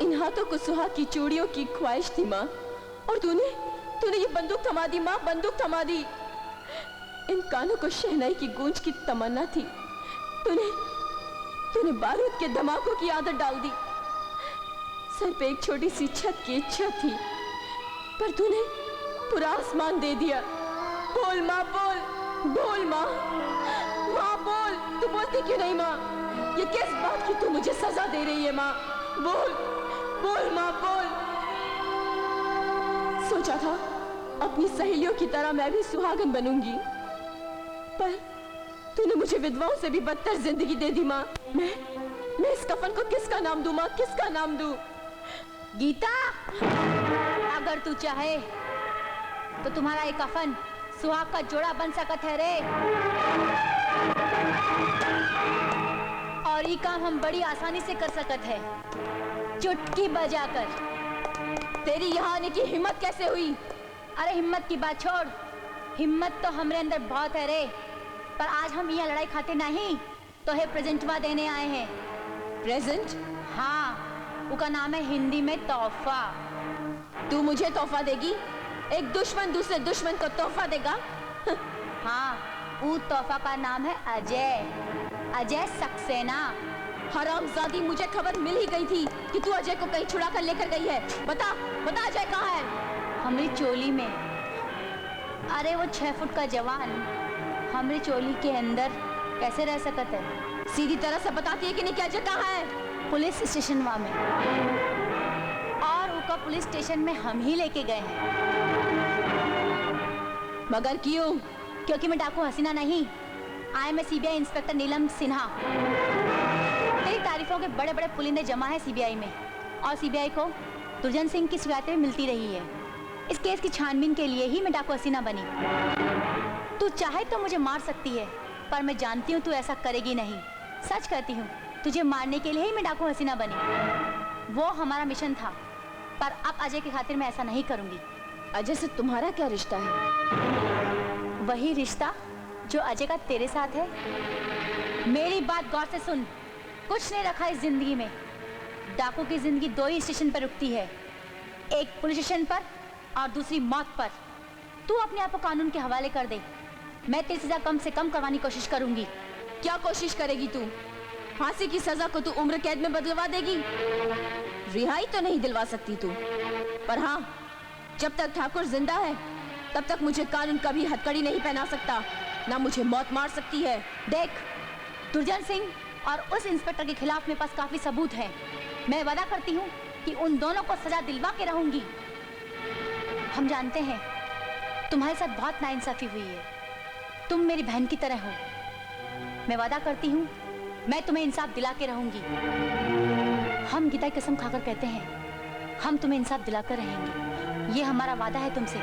इन हाथों को सुहाग की चूड़ियों की ख्वाहिश थी माँ, और तूने ये बंदूक थमा दी माँ, बंदूक थमा दी। इन कानों को शहनाई की गूंज की तमन्ना थी। तूने बारूद के धमाकों की आदत डाल दी। सर पे एक छोटी सी छत की इच्छा थी, पर तूने पूरा आसमान दे दिया। बोल माँ, बोल बोल माँ, माँ बोल। तू बोलती क्यों नहीं माँ? ये किस बात की तू मुझे सजा दे रही है माँ? बोल बोल माँ, बोल। सोचा था अपनी सहेलियों की तरह मैं भी सुहागन बनूंगी, पर तूने मुझे विधवाओं से भी बदतर जिंदगी दे दी माँ। मैं इस कफन को किसका नाम दूं माँ, किसका नाम दूं? गीता, अगर तू चाहे तो तुम्हारा एक कफन सुहाग का जोड़ा बन सकत है रे। और ये काम हम बड़ी आसानी से कर सकत है, चुटकी बजाकर। तेरी यहाँ आने की हिम्मत कैसे हुई? अरे हिम्मत की बात छोड़, हिम्मत तो हमारे अंदर बहुत है रे। पर आज हम यहाँ लड़ाई खाते नहीं, तो है प्रेजेंटवा देने आए हैं। प्रेजेंट? हाँ, उसका नाम है हिंदी में तोहफा। तू मुझे तोहफा देगी? एक दुश्मन दूसरे दुश्मन को तोहफा देगा? हाँ, उस तोहफा का नाम है अजय, अजय सक्सेना। हरामजादी, मुझे खबर मिल ही गई थी कि तू अजय को कहीं छुड़ा कर लेकर गई है। बता बता, अजय कहाँ है? हमारी चोली में। अरे वो 6 फुट का जवान हमारी चोली के अंदर कैसे रह सकता है? सीधी तरह से बताती है कि नहीं कि अजय कहाँ है? पुलिस स्टेशन वहाँ में, और उसका पुलिस स्टेशन में हम ही लेके गए हैं। मगर क्यों? क्योंकि मैं डाकू हसीना नहीं, आई एम सीबीआई इंस्पेक्टर नीलम सिन्हा। तेरी तारीफों के बड़े बड़े पुलिंदे जमा है सीबीआई में, और सीबीआई को दुर्जन सिंह की शिकायतें मिलती रही है। इस केस की छानबीन के लिए ही मैं डाकू हसीना बनी। तू चाहे तो मुझे मार सकती है, पर मैं जानती हूँ तू ऐसा करेगी नहीं। सच कहती हूँ, तुझे मारने के लिए ही मैं डाकू हसीना बनी। वो हमारा मिशन था, पर अब अजय की खातिर मैं ऐसा नहीं करूंगी। अजय से तुम्हारा क्या रिश्ता है? वही रिश्ता जो अजय का तेरे साथ है। मेरी बात गौर से सुन, कुछ नहीं रखा इस जिंदगी में। डाकू की जिंदगी 2 ही स्टेशन पर रुकती है, एक पुलिस स्टेशन पर और दूसरी मौत पर। तू अपने आप को कानून के हवाले कर दे, मैं तेरी सजा कम से कम करवाने की कोशिश करूंगी। क्या कोशिश करेगी तू? फांसी की सजा को तू उम्र कैद में बदलवा देगी? रिहाई तो नहीं दिलवा सकती तू, पर हाँ, जब तक ठाकुर जिंदा है तब तक मुझे कानून कभी हथकड़ी नहीं पहना सकता, ना मुझे मौत मार सकती है। देख, दुर्जन सिंह और उस इंस्पेक्टर के खिलाफ मेरे पास काफी सबूत है। मैं वादा करती हूँ कि उन दोनों को सजा दिलवा के रहूंगी। हम जानते हैं तुम्हारे साथ बहुत नाइंसाफी हुई है, तुम मेरी बहन की तरह हो। मैं वादा करती हूँ मैं तुम्हें इंसाफ दिला के रहूंगी। हम गीता की कसम खाकर कहते हैं, हम तुम्हें इंसाफ दिलाकर रहेंगे। ये हमारा वादा है तुमसे।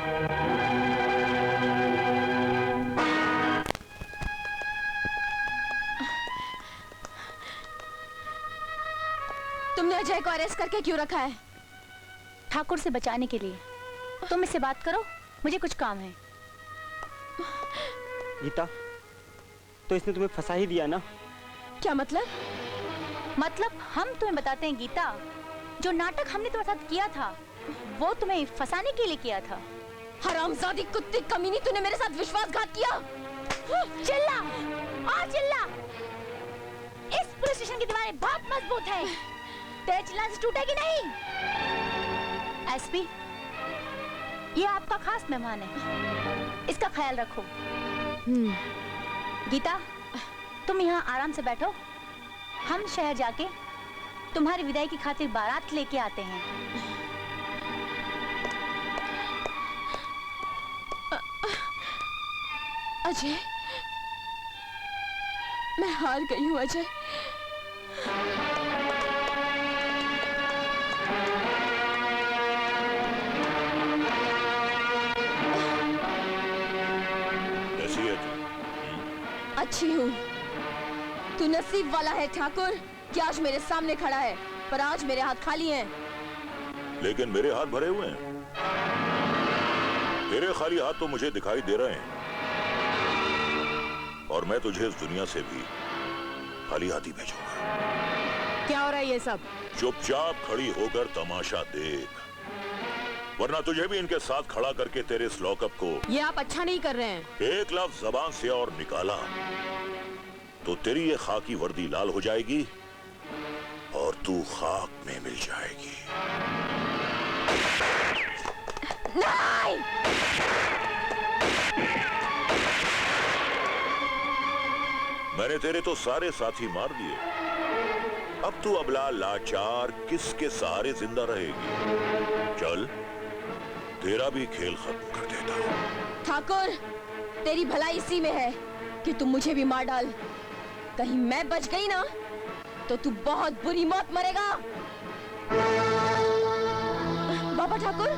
तुमने अजय को अरेस्ट करके क्यों रखा है? ठाकुर से बचाने के लिए। तुम इससे बात करो, मुझे कुछ काम है। गीता, तो इसने तुम्हें फंसा ही दिया ना? क्या मतलब? मतलब हम तुम्हें बताते हैं गीता, जो नाटक हमने तुम्हारे साथ किया था वो तुम्हें फंसाने के लिए किया था। हरामजादी कुत्ती कमीनी, तूने मेरे साथ विश्वासघात किया। चिल्ला और चिल्ला। इस पुलिस स्टेशन की दीवारें बहुत मजबूत है, तेरे चिल्लाने से टूटेगी नहीं। एसपी, ये आपका खास मेहमान है, इसका ख्याल रखो। गीता, तुम यहाँ आराम से बैठो, हम शहर जाके तुम्हारी विदाई की खातिर बारात लेके आते हैं। अजय, मैं हार गई हूँ अजय। कैसी है तू? अच्छी हूँ। तू नसीब वाला है ठाकुर कि आज मेरे सामने खड़ा है, पर आज मेरे हाथ खाली हैं। लेकिन मेरे हाथ भरे हुए हैं। तेरे खाली हाथ तो मुझे दिखाई दे रहे हैं, और मैं तुझे इस दुनिया से भी खाली हाथ ही भेजूंगा। क्या हो रहा है ये सब? चुपचाप खड़ी होकर तमाशा देख, वरना तुझे भी इनके साथ खड़ा करके तेरे इस लॉकअप को। ये आप अच्छा नहीं कर रहे हैं। एक लफ्ज जबान से और निकाला तो तेरी ये खाकी वर्दी लाल हो जाएगी और तू खाक में मिल जाएगी। नहीं! मैंने तेरे तो सारे साथी मार दिए, अब तू अबला लाचार किसके सहारे जिंदा रहेगी? चल, तेरा भी खेल खत्म कर देता हूं। ठाकुर, तेरी भलाई इसी में है कि तुम मुझे भी मार डाल। कहीं मैं बच गई ना तो तू बहुत बुरी मौत मरेगा। बाबा ठाकुर,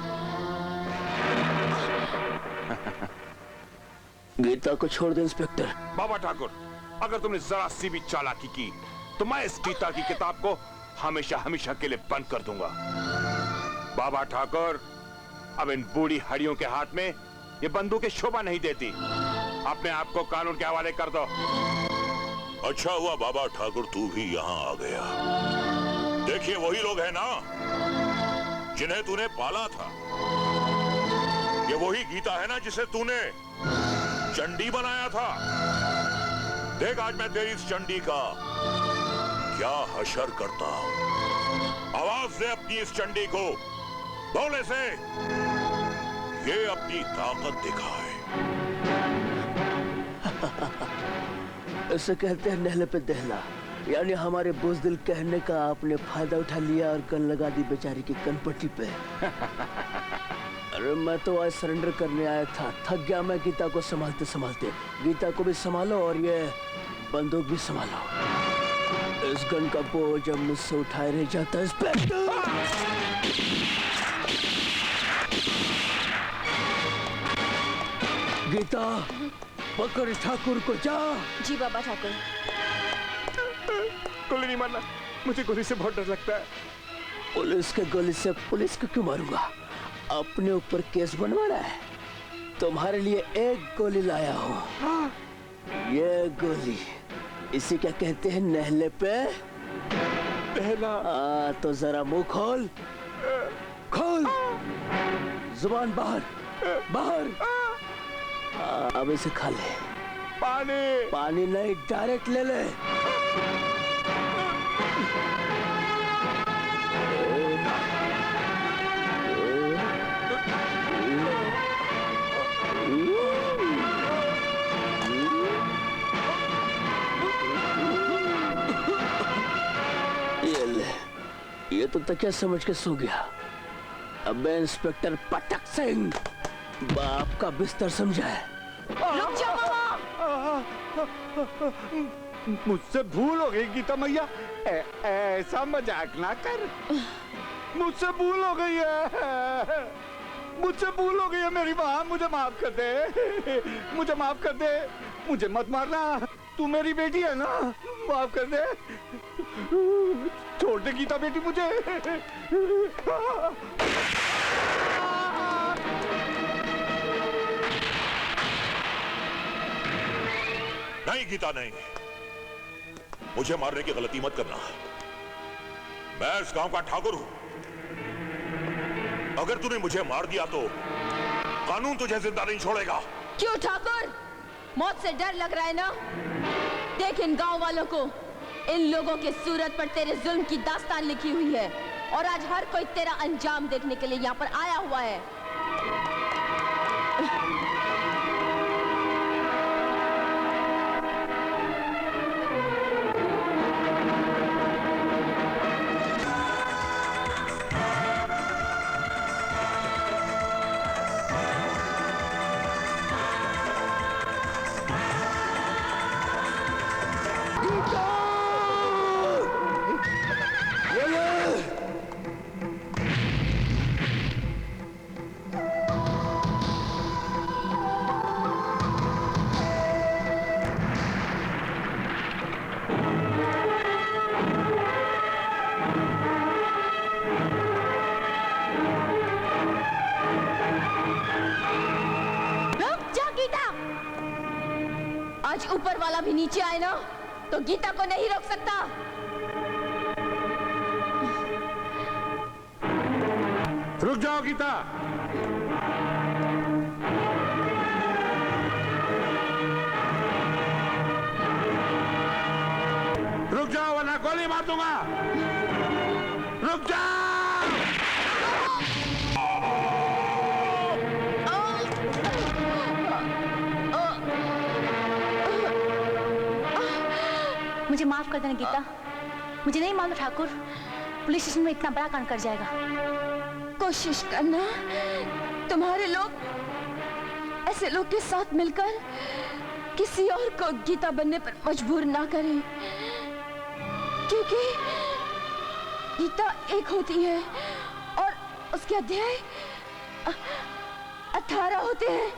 गीता को छोड़ दे इंस्पेक्टर। बाबा ठाकुर, अगर तुमने जरा सी भी चालाकी की तो मैं इस गीता की किताब को हमेशा हमेशा के लिए बंद कर दूंगा। बाबा ठाकुर, अब इन बूढ़ी हड्डियों के हाथ में ये बंदूकें शोभा नहीं देती। अपने आप को कानून के हवाले कर दो। अच्छा हुआ बाबा ठाकुर तू भी यहाँ आ गया। देखिए, वही लोग हैं ना जिन्हें तूने पाला था। ये वही गीता है ना जिसे तूने चंडी बनाया था। देख, आज मैं तेरी इस चंडी का क्या हशर करता हूं। आवाज दे अपनी इस चंडी को, बोले से ये अपनी ताकत दिखाए। इसे कहते हैं नहले पे दहला, यानी हमारे बुज़दिल कहने का आपने फायदा उठा लिया और गन लगा दी बेचारी की कनपट्टी पे। अरे मैं तो आज सरेंडर करने आया था, थक गया मैं गीता को संभालते संभालते। गीता को भी संभालो और ये बंदूक भी संभालो। इस गन का बोझ जब मुझसे उठाए रह जाता इंस्पेक्टर। गीता, पकड़ ठाकुर को, जा। जी बाबा ठाकुर। गोली नहीं मारना, मुझे गोली से बहुत डर लगता है। पुलिस के गोली से पुलिस को क्यों मारूंगा? अपने ऊपर केस बनवाना है। तुम्हारे लिए एक गोली लाया हूँ। ये गोली, इसे क्या कहते हैं नहले पे दहला। तो जरा मुंह खोल, खोल, जुबान बाहर, बाहर। अब इसे खा ले। पानी, पानी नहीं, डायरेक्ट ले ले। ये तो तकिया समझ के सो गया। अब मैं इंस्पेक्टर पटक सिंह बाप का बिस्तर समझा है। रुक जाओ मामा। मुझसे भूल हो गई गीता मैया, ऐसा मजाक ना कर। मुझसे भूल हो गई है, मुझसे भूल हो गई है मेरी माँ, मुझे माफ कर दे, मुझे माफ कर दे, मुझे मत मारना। तू मेरी बेटी है ना, माफ कर दे, छोड़ दे गीता बेटी मुझे। नहीं गीता, नहीं, मुझे मारने की गलती मत करना। मैं इस गांव का ठाकुर हूं। अगर तूने मुझे मार दिया तो कानून तुझे जिंदा नहीं छोड़ेगा। क्यों ठाकुर, मौत से डर लग रहा है ना? देख इन गांव वालों को, इन लोगों की सूरत पर तेरे जुल्म की दास्तान लिखी हुई है और आज हर कोई तेरा अंजाम देखने के लिए यहाँ पर आया हुआ है। आज ऊपर वाला भी नीचे आए ना तो गीता को नहीं रोक सकता। रुक जाओ गीता। रुक जाओ वरना गोली मार दूंगा। रुक जाओ। मुझे माफ कर देना गीता, मुझे नहीं मालूम ठाकुर पुलिस स्टेशन में इतना बड़ा कांड कर जाएगा। कोशिश करना तुम्हारे लोग ऐसे लोग के साथ मिलकर किसी और को गीता बनने पर मजबूर ना करें, क्योंकि गीता एक होती है और उसके अध्याय 18 होते हैं।